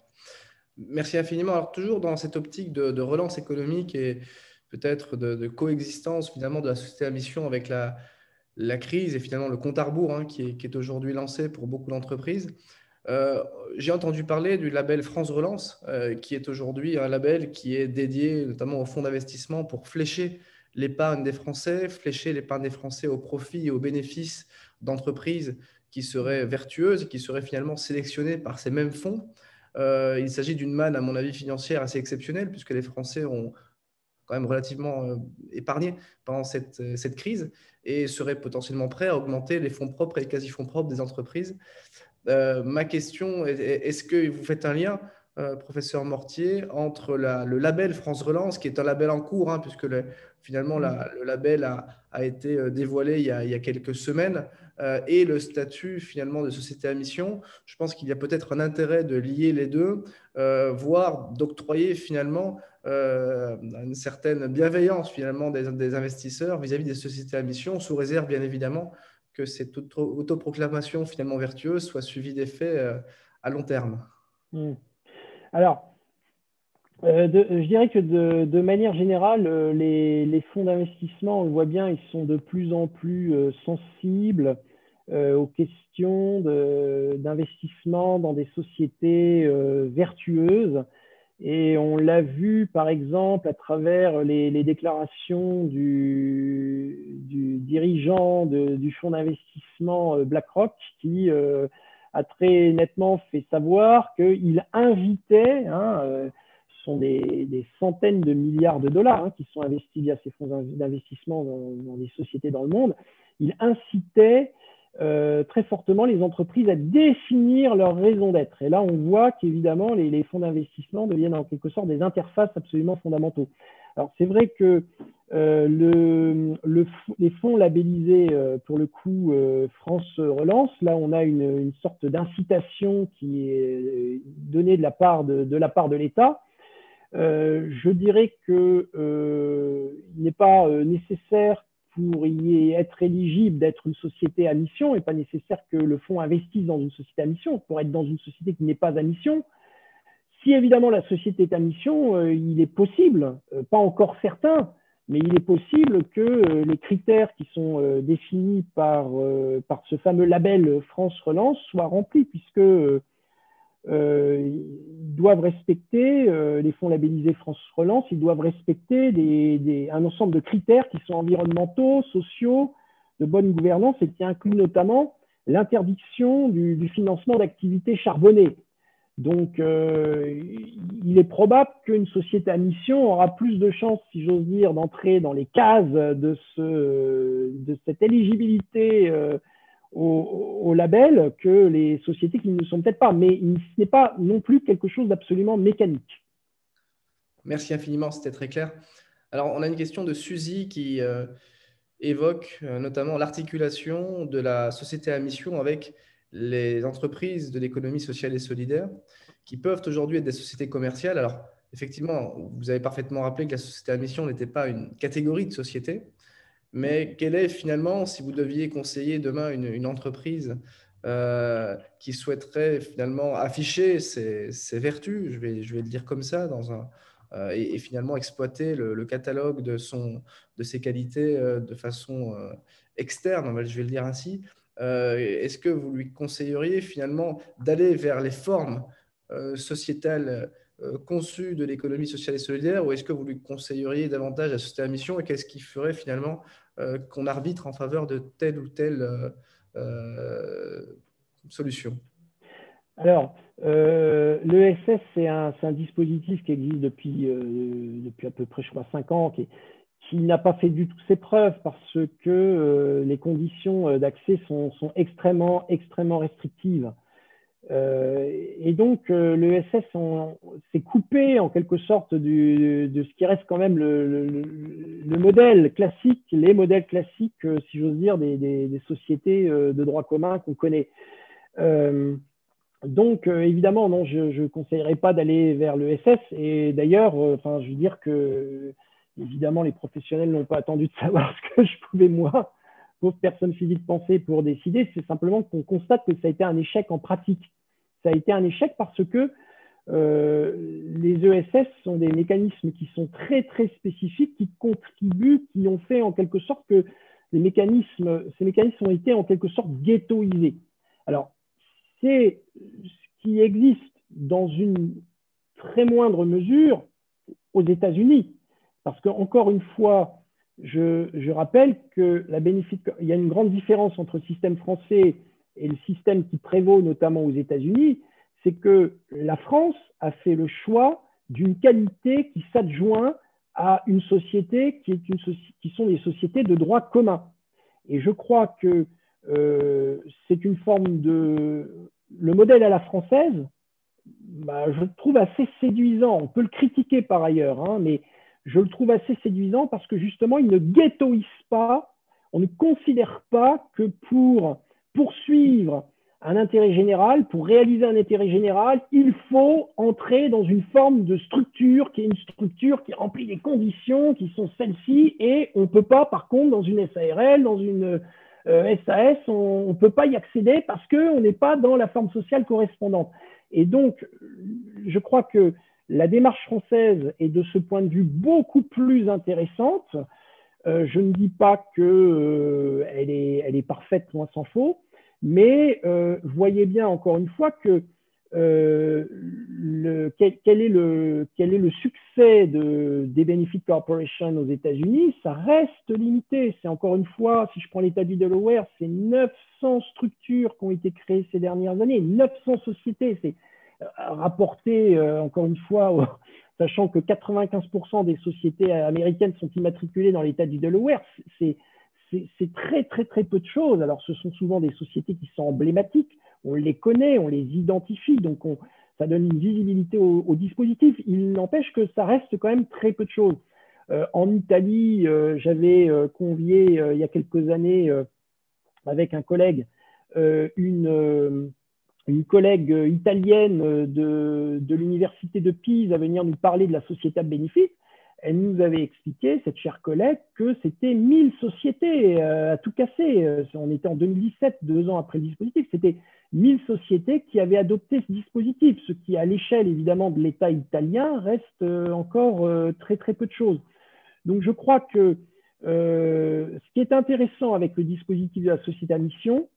Merci infiniment. Alors, toujours dans cette optique de relance économique et peut-être de coexistence finalement de la société à mission avec la crise et finalement le compte à rebours, hein, qui est aujourd'hui lancé pour beaucoup d'entreprises. J'ai entendu parler du label France Relance, qui est aujourd'hui un label qui est dédié notamment aux fonds d'investissement pour flécher l'épargne des Français, au profit et au bénéfice d'entreprises qui seraient vertueuses, qui seraient finalement sélectionnées par ces mêmes fonds. Il s'agit d'une manne, à mon avis, financière assez exceptionnelle, puisque les Français ont quand même relativement épargné pendant cette crise et seraient potentiellement prêts à augmenter les fonds propres et les quasi-fonds propres des entreprises. Ma question est, est-ce que vous faites un lien, professeur Mortier, entre le label France Relance, qui est un label en cours, hein, puisque finalement le label a été dévoilé il y a quelques semaines, et le statut finalement de société à mission? Je pense qu'il y a peut-être un intérêt de lier les deux, voire d'octroyer finalement une certaine bienveillance finalement des investisseurs vis-à-vis des sociétés à mission, sous réserve bien évidemment que cette autoproclamation finalement vertueuse soit suivie d'effets à long terme. Alors, je dirais que de manière générale, les fonds d'investissement, on le voit bien, ils sont de plus en plus sensibles aux questions d'investissement dans des sociétés vertueuses. Et on l'a vu, par exemple, à travers les déclarations du dirigeant du fonds d'investissement BlackRock, qui a très nettement fait savoir qu'il invitait, ce sont des centaines de milliards de dollars qui sont investis via ces fonds d'investissement dans des sociétés dans le monde, il incitait très fortement les entreprises à définir leur raison d'être. Et là, on voit qu'évidemment, les fonds d'investissement deviennent en quelque sorte des interfaces absolument fondamentaux. Alors, c'est vrai que les fonds labellisés, pour le coup, France Relance, là, on a une sorte d'incitation qui est donnée de la part de l'État. Je dirais qu'il n'est pas nécessaire pour y être éligible d'être une société à mission, et pas nécessaire que le fonds investisse dans une société à mission pour être dans une société qui n'est pas à mission. Si évidemment la société est à mission, il est possible, pas encore certain, mais il est possible que les critères qui sont définis par ce fameux label France Relance soient remplis, puisque ils doivent respecter, les fonds labellisés France Relance, ils doivent respecter un ensemble de critères qui sont environnementaux, sociaux, de bonne gouvernance, et qui incluent notamment l'interdiction du financement d'activités charbonnées. Donc, il est probable qu'une société à mission aura plus de chances, si j'ose dire, d'entrer dans les cases de cette éligibilité au label que les sociétés qui ne le sont peut-être pas. Mais ce n'est pas non plus quelque chose d'absolument mécanique. Merci infiniment, c'était très clair. Alors, on a une question de Suzy qui évoque notamment l'articulation de la société à mission avec les entreprises de l'économie sociale et solidaire, qui peuvent aujourd'hui être des sociétés commerciales. Alors, effectivement, vous avez parfaitement rappelé que la société à mission n'était pas une catégorie de société, mais quelle est finalement, si vous deviez conseiller demain une entreprise qui souhaiterait finalement afficher ses vertus, je vais le dire comme ça, et finalement exploiter le catalogue de ses qualités de façon externe, je vais le dire ainsi. Est-ce que vous lui conseilleriez finalement d'aller vers les formes sociétales conçues de l'économie sociale et solidaire, ou est-ce que vous lui conseilleriez davantage la société à mission, et qu'est-ce qui ferait finalement qu'on arbitre en faveur de telle ou telle solution? Alors, l'ESS, c'est un dispositif qui existe depuis à peu près, je crois, 5 ans, qui n'a pas fait du tout ses preuves parce que les conditions d'accès sont extrêmement restrictives. Et donc, l'ESS s'est coupé en quelque sorte de ce qui reste quand même le modèle classique, les modèles classiques, si j'ose dire, des sociétés de droit commun qu'on connaît. Donc, évidemment, non, je ne conseillerais pas d'aller vers l'ESS. Et d'ailleurs, je veux dire que, évidemment, les professionnels n'ont pas attendu de savoir ce que je pouvais, moi, pauvre personne physique, penser pour décider. C'est simplement qu'on constate que ça a été un échec en pratique. Ça a été un échec parce que les ESS sont des mécanismes qui sont très, très spécifiques, qui contribuent, qui ont fait en quelque sorte que ces mécanismes ont été en quelque sorte ghettoisés. Alors, c'est ce qui existe dans une très moindre mesure aux États-Unis. Parce qu'encore une fois, je rappelle que il y a une grande différence entre le système français et le système qui prévaut notamment aux États-Unis, c'est que la France a fait le choix d'une qualité qui s'adjoint à une société qui sont des sociétés de droit commun. Et je crois que c'est une forme le modèle à la française, je le trouve assez séduisant. On peut le critiquer par ailleurs, mais je le trouve assez séduisant parce que justement, il ne ghettoise pas, on ne considère pas que pour poursuivre un intérêt général, pour réaliser un intérêt général, il faut entrer dans une forme de structure qui est une structure qui remplit des conditions qui sont celles-ci, et on ne peut pas, par contre, dans une SARL, dans une SAS, on ne peut pas y accéder parce qu'on n'est pas dans la forme sociale correspondante. Et donc, je crois que la démarche française est de ce point de vue beaucoup plus intéressante. Je ne dis pas qu'elle est parfaite, loin s'en faut, mais voyez bien encore une fois que quel est le succès des Benefit Corporation aux États-Unis? Ça reste limité. C'est encore une fois, si je prends l'État du Delaware, c'est 900 structures qui ont été créées ces dernières années, 900 sociétés. C'est rapporté, encore une fois, sachant que 95% des sociétés américaines sont immatriculées dans l'État du Delaware. C'est très, très, très peu de choses. Alors, ce sont souvent des sociétés qui sont emblématiques. On les connaît, on les identifie, donc ça donne une visibilité au dispositif. Il n'empêche que ça reste quand même très peu de choses. En Italie, j'avais convié il y a quelques années avec un collègue une collègue italienne de l'université de Pise à venir nous parler de la Società Benefit. Elle nous avait expliqué, cette chère collègue, que c'était 1000 sociétés à tout casser. On était en 2017, 2 ans après le dispositif. C'était 1000 sociétés qui avaient adopté ce dispositif, ce qui, à l'échelle évidemment de l'État italien, reste encore très très peu de choses. Donc je crois que ce qui est intéressant avec le dispositif de la société à mission,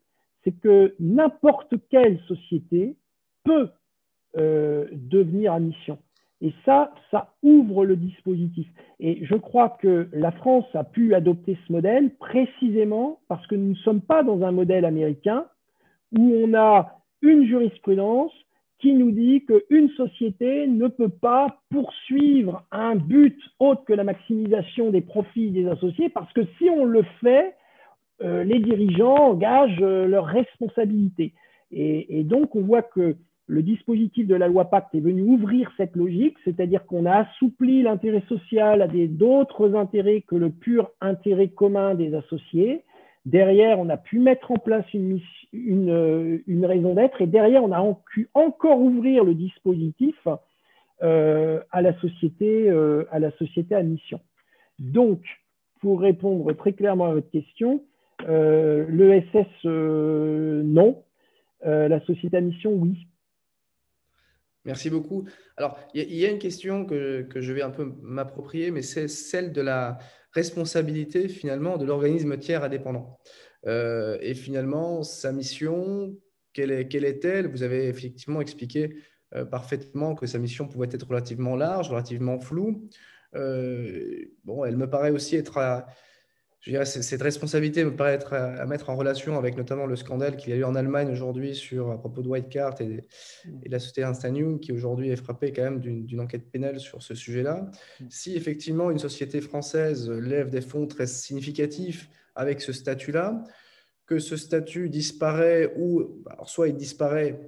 c'est que n'importe quelle société peut devenir à mission. Et ça ouvre le dispositif. Et je crois que la France a pu adopter ce modèle précisément parce que nous ne sommes pas dans un modèle américain où on a une jurisprudence qui nous dit qu'une société ne peut pas poursuivre un but autre que la maximisation des profits des associés, parce que si on le fait, les dirigeants engagent leurs responsabilités. Et donc, on voit que le dispositif de la loi Pacte est venu ouvrir cette logique, c'est-à-dire qu'on a assoupli l'intérêt social à d'autres intérêts que le pur intérêt commun des associés. Derrière, on a pu mettre en place une raison d'être, et derrière, on a pu encore ouvrir le dispositif à la société à mission. Donc, pour répondre très clairement à votre question, l'ESS, non. La société à mission, oui. Merci beaucoup. Alors, il y a une question que je vais un peu m'approprier, mais c'est celle de la responsabilité finalement de l'organisme tiers indépendant. Et finalement, sa mission, quelle est-elle? Vous avez effectivement expliqué parfaitement que sa mission pouvait être relativement large, relativement floue. Elle me paraît aussi être je dirais, cette responsabilité me paraît être à mettre en relation avec notamment le scandale qu'il y a eu en Allemagne aujourd'hui à propos de Wirecard et de la société Ernst & Young, qui aujourd'hui est frappée quand même d'une enquête pénale sur ce sujet-là. Si effectivement une société française lève des fonds très significatifs avec ce statut-là, que ce statut disparaît ou alors soit il disparaît,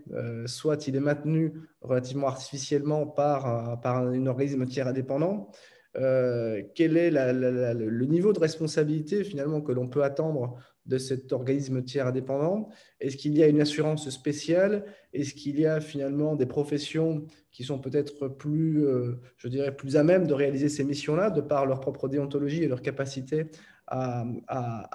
soit il est maintenu relativement artificiellement par un organisme tiers indépendant, quel est le niveau de responsabilité finalement que l'on peut attendre de cet organisme tiers indépendant? Est-ce qu'il y a une assurance spéciale? Est-ce qu'il y a finalement des professions qui sont peut-être plus, je dirais, plus à même de réaliser ces missions-là, de par leur propre déontologie et leur capacité à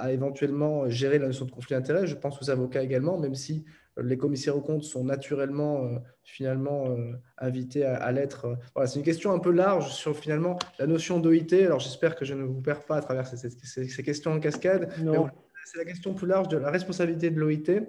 éventuellement gérer la notion de conflit d'intérêts? Je pense aux avocats également, même si les commissaires aux comptes sont naturellement finalement invités à l'être. Voilà, c'est une question un peu large sur finalement la notion d'OIT. Alors j'espère que je ne vous perds pas à travers ces questions en cascade. Non. Mais c'est la question plus large de la responsabilité de l'OIT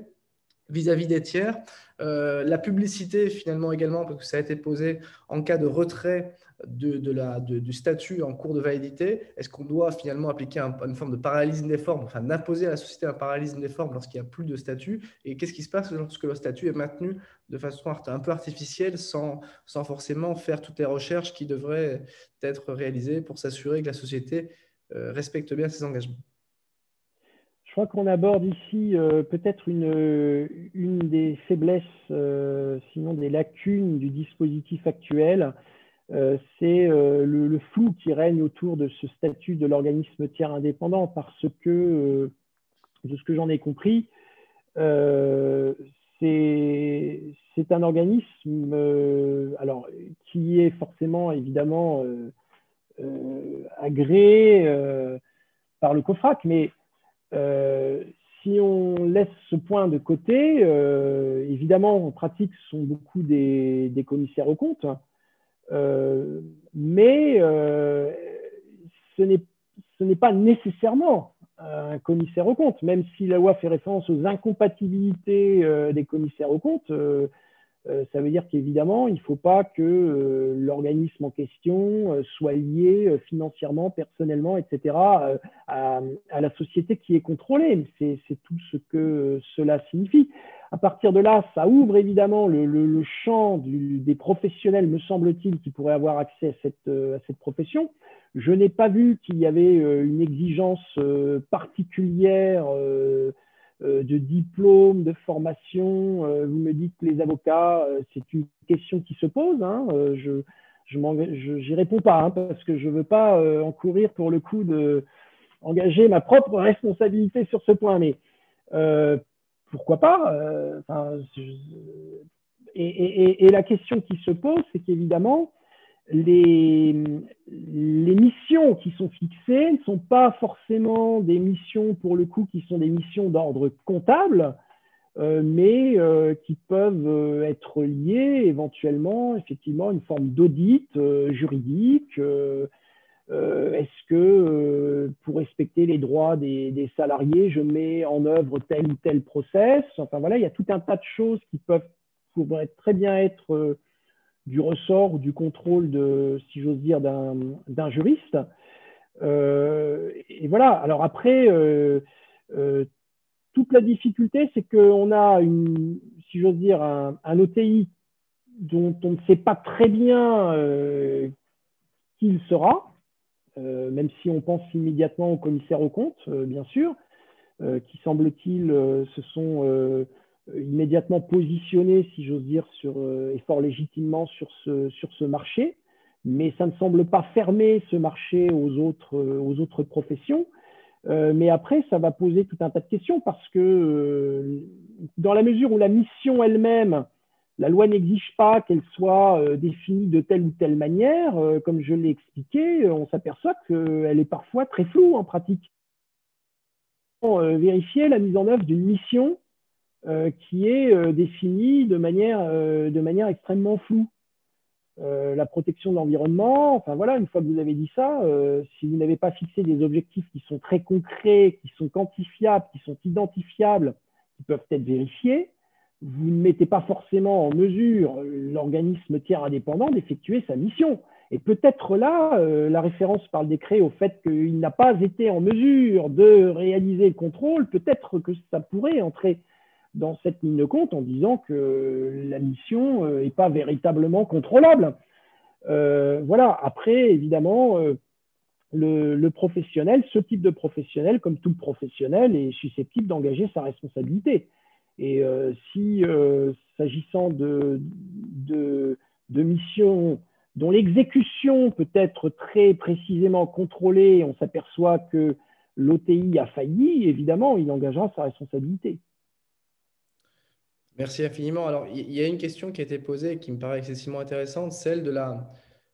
vis-à-vis des tiers. La publicité finalement également, parce que ça a été posé en cas de retrait du statut en cours de validité. Est-ce qu'on doit finalement appliquer une forme de parallélisme des formes, enfin d'imposer à la société un parallélisme des formes lorsqu'il n'y a plus de statut? Et qu'est-ce qui se passe lorsque le statut est maintenu de façon un peu artificielle sans forcément faire toutes les recherches qui devraient être réalisées pour s'assurer que la société respecte bien ses engagements? Je crois qu'on aborde ici peut-être une des faiblesses, sinon des lacunes du dispositif actuel. C'est le flou qui règne autour de ce statut de l'organisme tiers indépendant, parce que, de ce que j'en ai compris, c'est un organisme alors, qui est forcément, évidemment, agréé par le COFRAC, mais si on laisse ce point de côté, évidemment, en pratique, ce sont beaucoup des commissaires aux comptes, mais ce n'est pas nécessairement un commissaire aux comptes, même si la loi fait référence aux incompatibilités des commissaires aux comptes. Ça veut dire qu'évidemment, il ne faut pas que l'organisme en question soit lié financièrement, personnellement, etc., à la société qui est contrôlée. C'est tout ce que cela signifie. À partir de là, ça ouvre évidemment le champ des professionnels, me semble-t-il, qui pourraient avoir accès à cette profession. Je n'ai pas vu qu'il y avait une exigence particulière de diplôme, de formation. Vous me dites que les avocats, c'est une question qui se pose. Hein. J'y réponds pas, hein, parce que je ne veux pas encourir pour le coup engager ma propre responsabilité sur ce point. Mais pourquoi pas et la question qui se pose, c'est qu'évidemment, les missions qui sont fixées ne sont pas forcément des missions, pour le coup, qui sont des missions d'ordre comptable, mais qui peuvent être liées éventuellement, effectivement, à une forme d'audit juridique. Est-ce que pour respecter les droits des salariés, je mets en œuvre tel ou tel process? Enfin voilà, il y a tout un tas de choses qui pourraient très bien être du ressort ou du contrôle si j'ose dire, d'un juriste. Et voilà. Alors après, toute la difficulté, c'est qu'on a, si j'ose dire, un OTI dont on ne sait pas très bien qui il sera, même si on pense immédiatement au commissaire aux comptes, bien sûr, qui semble-t-il se sont immédiatement positionnés, si j'ose dire, et fort légitimement sur ce marché, mais ça ne semble pas fermer ce marché aux autres professions. Mais après, ça va poser tout un tas de questions, parce que dans la mesure où la mission elle-même, la loi n'exige pas qu'elle soit définie de telle ou telle manière, comme je l'ai expliqué, on s'aperçoit qu'elle est parfois très floue en pratique. Vérifier la mise en œuvre d'une mission qui est définie de manière extrêmement floue. La protection de l'environnement, enfin voilà, une fois que vous avez dit ça, si vous n'avez pas fixé des objectifs qui sont très concrets, qui sont quantifiables, qui sont identifiables, qui peuvent être vérifiés, vous ne mettez pas forcément en mesure l'organisme tiers indépendant d'effectuer sa mission. Et peut-être là, la référence par le décret au fait qu'il n'a pas été en mesure de réaliser le contrôle, peut-être que ça pourrait entrer dans cette ligne de compte en disant que la mission n'est pas véritablement contrôlable. Voilà. Après, évidemment, le professionnel, ce type de professionnel, comme tout professionnel, est susceptible d'engager sa responsabilité. Et si, s'agissant de missions dont l'exécution peut être très précisément contrôlée, on s'aperçoit que l'OTI a failli, évidemment, il engagera sa responsabilité. Merci infiniment. Alors, il y a une question qui a été posée et qui me paraît excessivement intéressante, celle de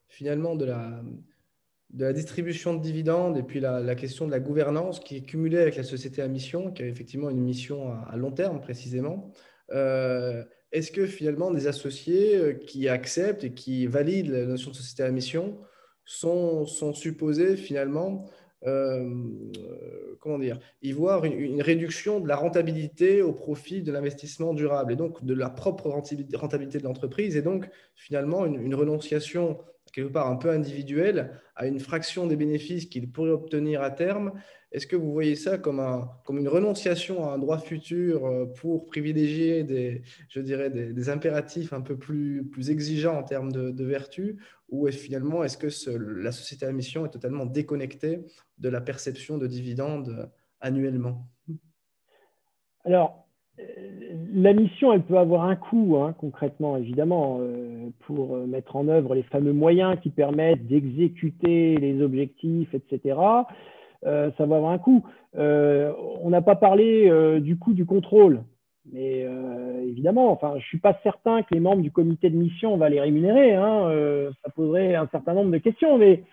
finalement, de la distribution de dividendes et puis la question de la gouvernance qui est cumulée avec la société à mission, qui a effectivement une mission à long terme précisément. Est-ce que finalement des associés qui acceptent et qui valident la notion de société à mission sont supposés finalement comment dire, y voir une réduction de la rentabilité au profit de l'investissement durable et donc de la propre rentabilité de l'entreprise et donc finalement une renonciation quelque part un peu individuelle à une fraction des bénéfices qu'il pourrait obtenir à terme. Est-ce que vous voyez ça comme une renonciation à un droit futur pour privilégier je dirais des impératifs un peu plus exigeants en termes de vertu ou finalement est-ce que la société à mission est totalement déconnectée de la perception de dividendes annuellement? Alors, la mission, elle peut avoir un coût, hein, concrètement, évidemment, pour mettre en œuvre les fameux moyens qui permettent d'exécuter les objectifs, etc. Ça va avoir un coût. On n'a pas parlé du coût du contrôle, mais évidemment, enfin, je ne suis pas certain que les membres du comité de mission va les rémunérer. Hein, ça poserait un certain nombre de questions, mais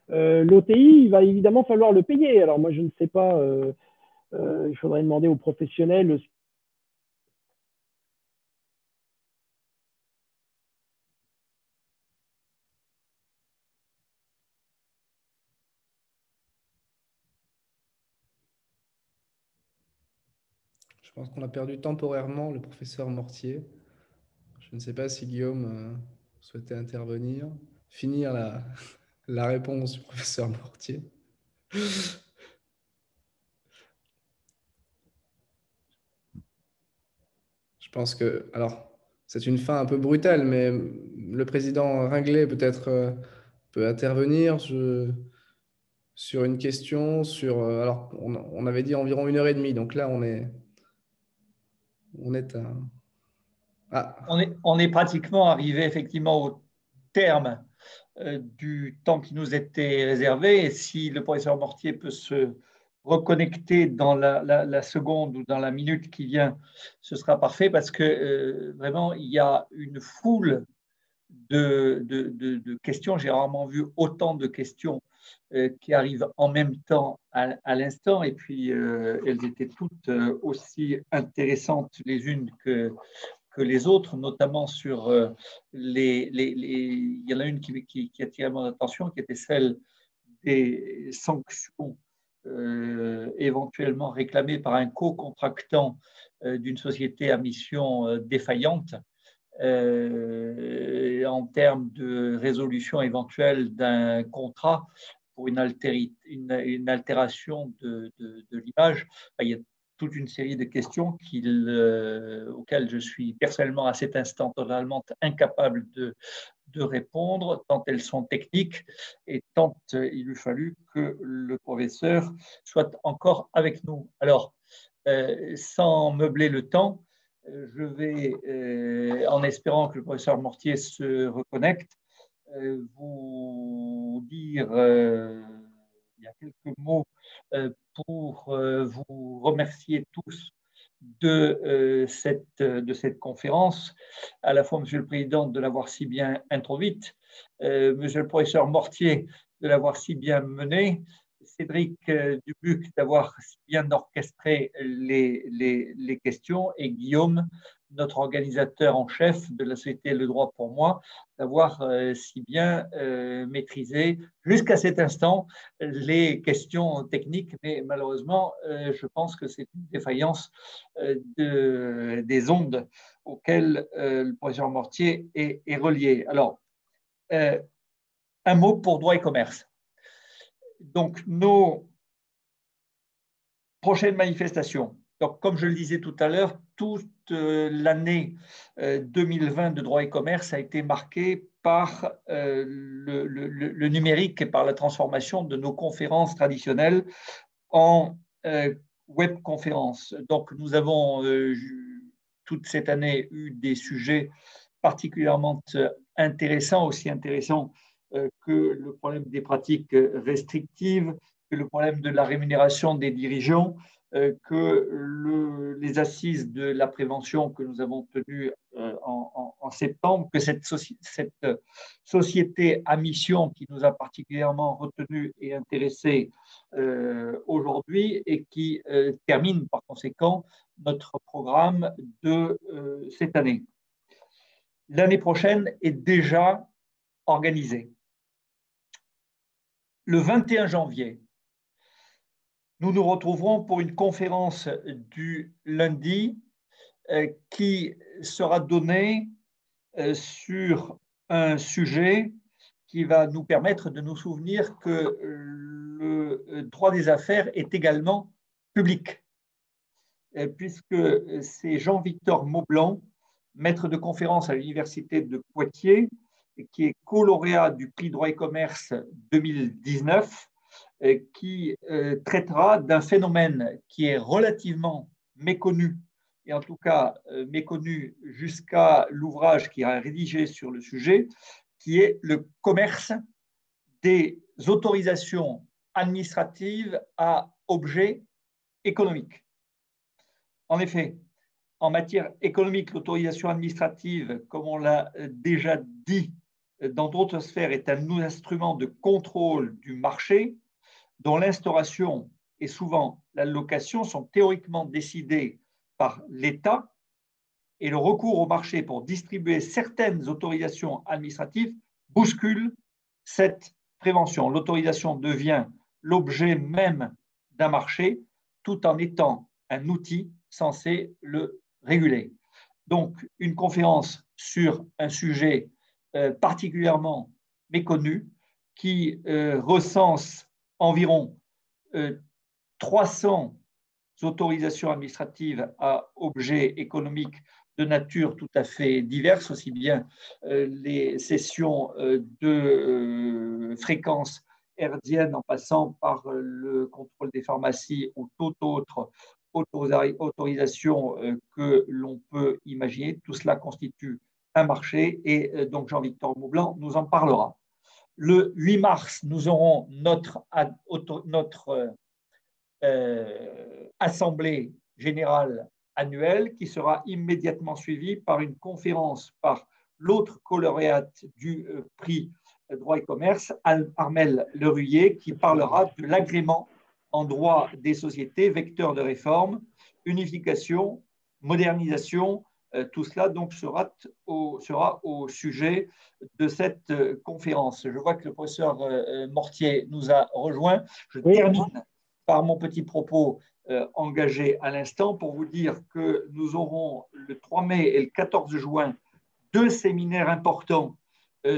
l'OTI, il va évidemment falloir le payer. Alors moi, je ne sais pas, il faudrait demander aux professionnels. Je pense qu'on a perdu temporairement le professeur Mortier. Je ne sais pas si Guillaume souhaitait intervenir, finir la réponse du professeur Mortier. Je pense que, alors, c'est une fin un peu brutale, mais le président Ringlet peut-être peut intervenir sur une question, alors, on avait dit environ 1h30, donc là, on est à... Ah, On est pratiquement arrivé effectivement au terme du temps qui nous était réservé. Et si le professeur Mortier peut se reconnecter dans la seconde ou dans la minute qui vient, ce sera parfait parce que vraiment, il y a une foule de questions. J'ai rarement vu autant de questions qui arrivent en même temps à l'instant. Et puis, elles étaient toutes aussi intéressantes les unes que les autres, notamment sur il y en a une qui a attiré mon attention, qui était celle des sanctions éventuellement réclamées par un co-contractant d'une société à mission défaillante en termes de résolution éventuelle d'un contrat pour une altération de l'image. Il y a toute une série de questions auxquelles je suis personnellement à cet instant totalement incapable de répondre, tant elles sont techniques et tant il eût fallu que le professeur soit encore avec nous. Alors, sans meubler le temps, je vais, en espérant que le professeur Mortier se reconnecte, vous dire il y a quelques mots pour vous remercier tous de cette conférence, à la fois Monsieur le Président de l'avoir si bien introduite, Monsieur le professeur Mortier de l'avoir si bien menée, Cédric Dubuc d'avoir si bien orchestré les questions et Guillaume, notre organisateur en chef de la société Le Droit pour moi, d'avoir si bien maîtrisé jusqu'à cet instant les questions techniques, mais malheureusement, je pense que c'est une défaillance des ondes auxquelles le professeur Mortier est relié. Alors, un mot pour droit et commerce. Donc, nos prochaines manifestations. Donc, comme je le disais tout à l'heure, toute l'année 2020 de droit et commerce a été marquée par le numérique et par la transformation de nos conférences traditionnelles en webconférences. Donc, nous avons toute cette année eu des sujets particulièrement intéressants, aussi intéressants que le problème des pratiques restrictives, que le problème de la rémunération des dirigeants, que les assises de la prévention que nous avons tenues en septembre, que cette société à mission qui nous a particulièrement retenus et intéressés aujourd'hui et qui termine par conséquent notre programme de cette année. L'année prochaine est déjà organisée. Le 21 janvier, nous nous retrouverons pour une conférence du lundi qui sera donnée sur un sujet qui va nous permettre de nous souvenir que le droit des affaires est également public, puisque c'est Jean-Victor Maublanc, maître de conférence à l'Université de Poitiers, qui est co-lauréat du prix droit et commerce 2019, qui traitera d'un phénomène qui est relativement méconnu, et en tout cas méconnu jusqu'à l'ouvrage qui a rédigé sur le sujet, qui est le commerce des autorisations administratives à objet économique. En effet, en matière économique, l'autorisation administrative, comme on l'a déjà dit dans d'autres sphères, est un instrument de contrôle du marché dont l'instauration et souvent l'allocation sont théoriquement décidées par l'État, et le recours au marché pour distribuer certaines autorisations administratives bouscule cette prévention. L'autorisation devient l'objet même d'un marché tout en étant un outil censé le réguler. Donc, une conférence sur un sujet particulièrement méconnu qui recense environ 300 autorisations administratives à objet économique de nature tout à fait diverse, aussi bien les sessions de fréquence hertzienne en passant par le contrôle des pharmacies ou toute autre autorisation que l'on peut imaginer. Tout cela constitue un marché et donc Jean-Victor Maublanc nous en parlera. Le 8 mars, nous aurons notre assemblée générale annuelle qui sera immédiatement suivie par une conférence par l'autre co-lauréate du prix droit et commerce, Armelle Leruyer, qui parlera de l'agrément en droit des sociétés, vecteur de réforme, unification, modernisation. Tout cela donc sera au sujet de cette conférence. Je vois que le professeur Mortier nous a rejoint. Je termine par mon petit propos engagé à l'instant pour vous dire que nous aurons le 3 mai et le 14 juin 2 séminaires importants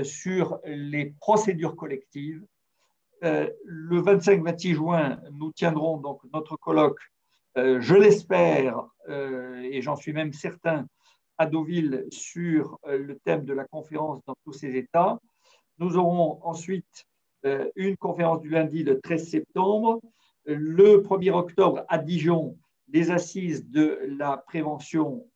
sur les procédures collectives. Le 25-26 juin, nous tiendrons donc notre colloque, je l'espère, et j'en suis même certain, à Deauville sur le thème de la conférence dans tous ses états. Nous aurons ensuite une conférence du lundi le 13 septembre, le 1er octobre à Dijon, les assises de la prévention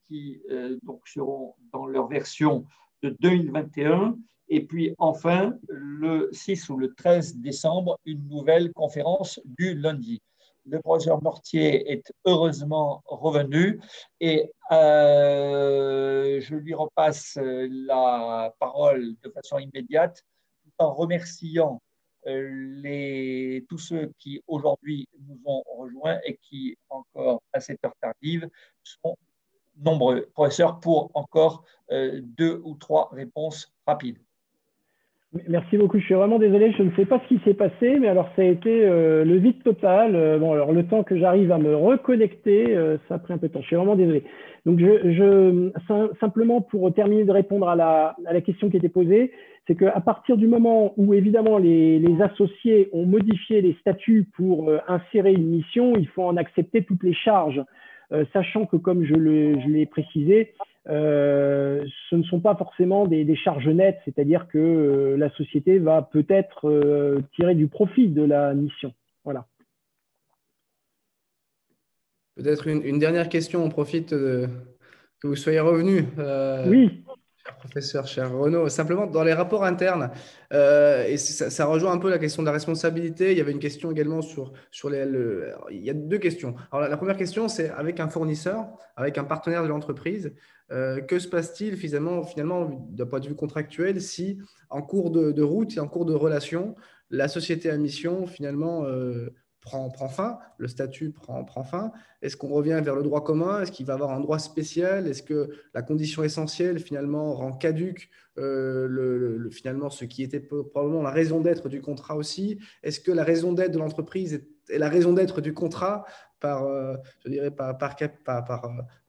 qui donc seront dans leur version de 2021. Et puis enfin, le 6 ou le 13 décembre, une nouvelle conférence du lundi. Le professeur Mortier est heureusement revenu et je lui repasse la parole de façon immédiate tout en remerciant tous ceux qui aujourd'hui nous ont rejoints et qui, encore à cette heure tardive, sont nombreux. Professeur, pour encore 2 ou 3 réponses rapides. Merci beaucoup. Je suis vraiment désolé. Je ne sais pas ce qui s'est passé, mais alors ça a été le vide total. Bon, alors le temps que j'arrive à me reconnecter, ça a pris un peu de temps. Je suis vraiment désolé. Donc, simplement pour terminer de répondre à la question qui était posée, c'est qu'à partir du moment où évidemment les associés ont modifié les statuts pour insérer une mission, il faut en accepter toutes les charges, sachant que comme je l'ai précisé, ce ne sont pas forcément des charges nettes, c'est-à-dire que la société va peut-être tirer du profit de la mission. Voilà. Peut-être une dernière question, on profite que vous soyez revenu. Oui. Cher professeur, cher Renaud, simplement dans les rapports internes, et ça rejoint un peu la question de la responsabilité. Il y avait une question également sur alors, il y a deux questions. Alors, la première question, c'est avec un fournisseur, avec un partenaire de l'entreprise, que se passe-t-il finalement d'un point de vue contractuel si en cours de route et en cours de relation, la société à mission finalement prend fin, le statut prend fin? Est-ce qu'on revient vers le droit commun? Est-ce qu'il va y avoir un droit spécial? Est-ce que la condition essentielle, finalement, rend caduque finalement ce qui était probablement la raison d'être du contrat aussi? Est-ce que la raison d'être de l'entreprise est la raison d'être du contrat je dirais,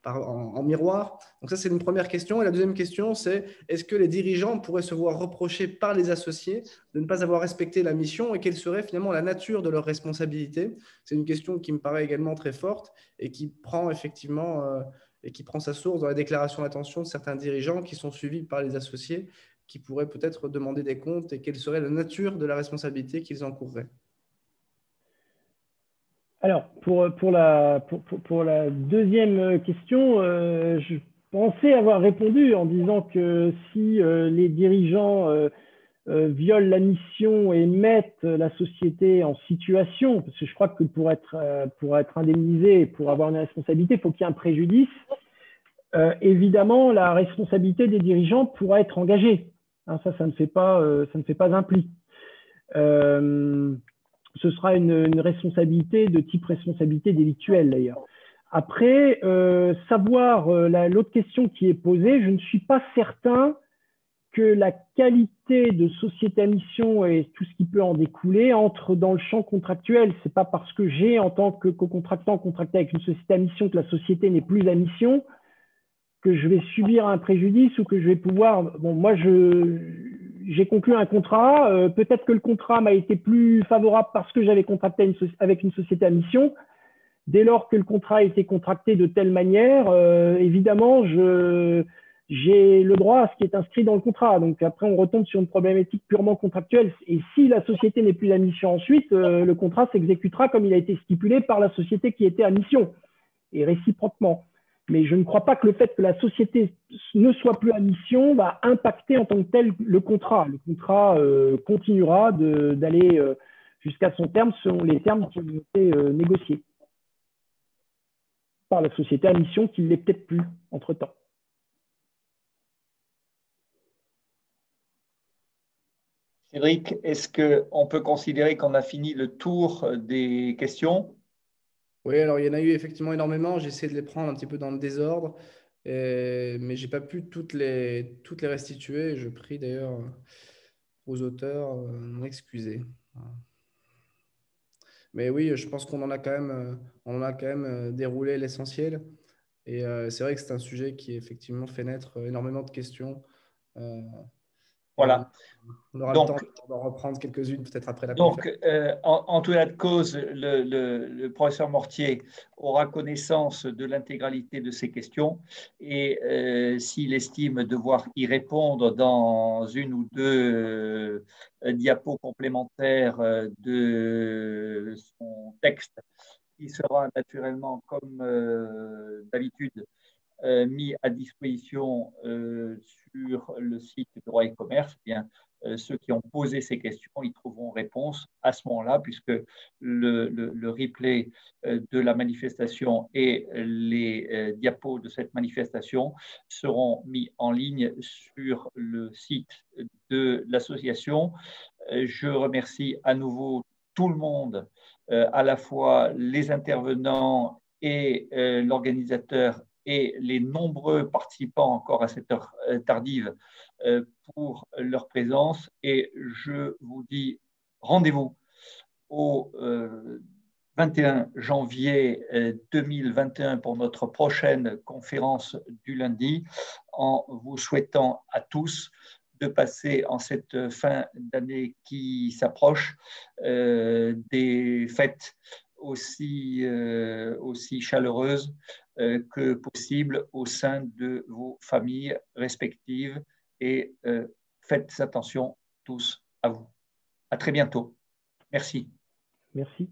en miroir? Donc ça, c'est une première question. Et la deuxième question, c'est est-ce que les dirigeants pourraient se voir reprocher par les associés de ne pas avoir respecté la mission et quelle serait finalement la nature de leur responsabilité? C'est une question qui me paraît également très forte et qui prend effectivement et qui prend sa source dans la déclaration d'intention de certains dirigeants qui sont suivis par les associés qui pourraient peut-être demander des comptes et quelle serait la nature de la responsabilité qu'ils encourraient. Alors, pour la deuxième question, je pensais avoir répondu en disant que si les dirigeants violent la mission et mettent la société en situation, parce que je crois que pour être indemnisé, pour avoir une responsabilité, il faut qu'il y ait un préjudice. Évidemment, la responsabilité des dirigeants pourra être engagée. Hein, ça ne fait pas un pli. Ce sera une responsabilité de type responsabilité délictuelle d'ailleurs. Après, savoir l'autre question qui est posée, je ne suis pas certain que la qualité de société à mission et tout ce qui peut en découler entre dans le champ contractuel. C'est pas parce que j'ai, en tant que co-contractant, contracté avec une société à mission, que la société n'est plus à mission, que je vais subir un préjudice ou que je vais pouvoir… Bon, moi, j'ai conclu un contrat. Peut-être que le contrat m'a été plus favorable parce que j'avais contracté avec une société à mission. Dès lors que le contrat a été contracté de telle manière, évidemment, j'ai le droit à ce qui est inscrit dans le contrat. Donc après, on retombe sur une problématique purement contractuelle. Et si la société n'est plus à mission ensuite, le contrat s'exécutera comme il a été stipulé par la société qui était à mission, et réciproquement. Mais je ne crois pas que le fait que la société ne soit plus à mission va impacter en tant que tel le contrat. Le contrat continuera d'aller jusqu'à son terme selon les termes qui ont été négociés par la société à mission qui ne l'est peut-être plus entre-temps. Cédric, est-ce qu'on peut considérer qu'on a fini le tour des questions? Oui, alors il y en a eu effectivement énormément. J'ai essayé de les prendre un petit peu dans le désordre, mais je n'ai pas pu toutes les restituer. Je prie d'ailleurs aux auteurs de m'excuser. Mais oui, je pense qu'on en a quand même déroulé l'essentiel. Et c'est vrai que c'est un sujet qui effectivement fait naître énormément de questions. Voilà. On aura le temps d'en reprendre quelques-unes peut-être après la conférence. Donc, en tout état de cause, le professeur Mortier aura connaissance de l'intégralité de ces questions et s'il estime devoir y répondre dans une ou deux diapos complémentaires de son texte, qui sera naturellement, comme d'habitude, mis à disposition sur le site Droit et Commerce. Eh bien, ceux qui ont posé ces questions, ils trouveront réponse à ce moment-là, puisque le replay de la manifestation et les diapos de cette manifestation seront mis en ligne sur le site de l'association. Je remercie à nouveau tout le monde, à la fois les intervenants et l'organisateur et les nombreux participants encore à cette heure tardive pour leur présence. Et je vous dis rendez-vous au 21 janvier 2021 pour notre prochaine conférence du lundi, en vous souhaitant à tous de passer en cette fin d'année qui s'approche des fêtes aussi chaleureuses que possible au sein de vos familles respectives et faites attention tous à vous. À très bientôt. Merci. Merci.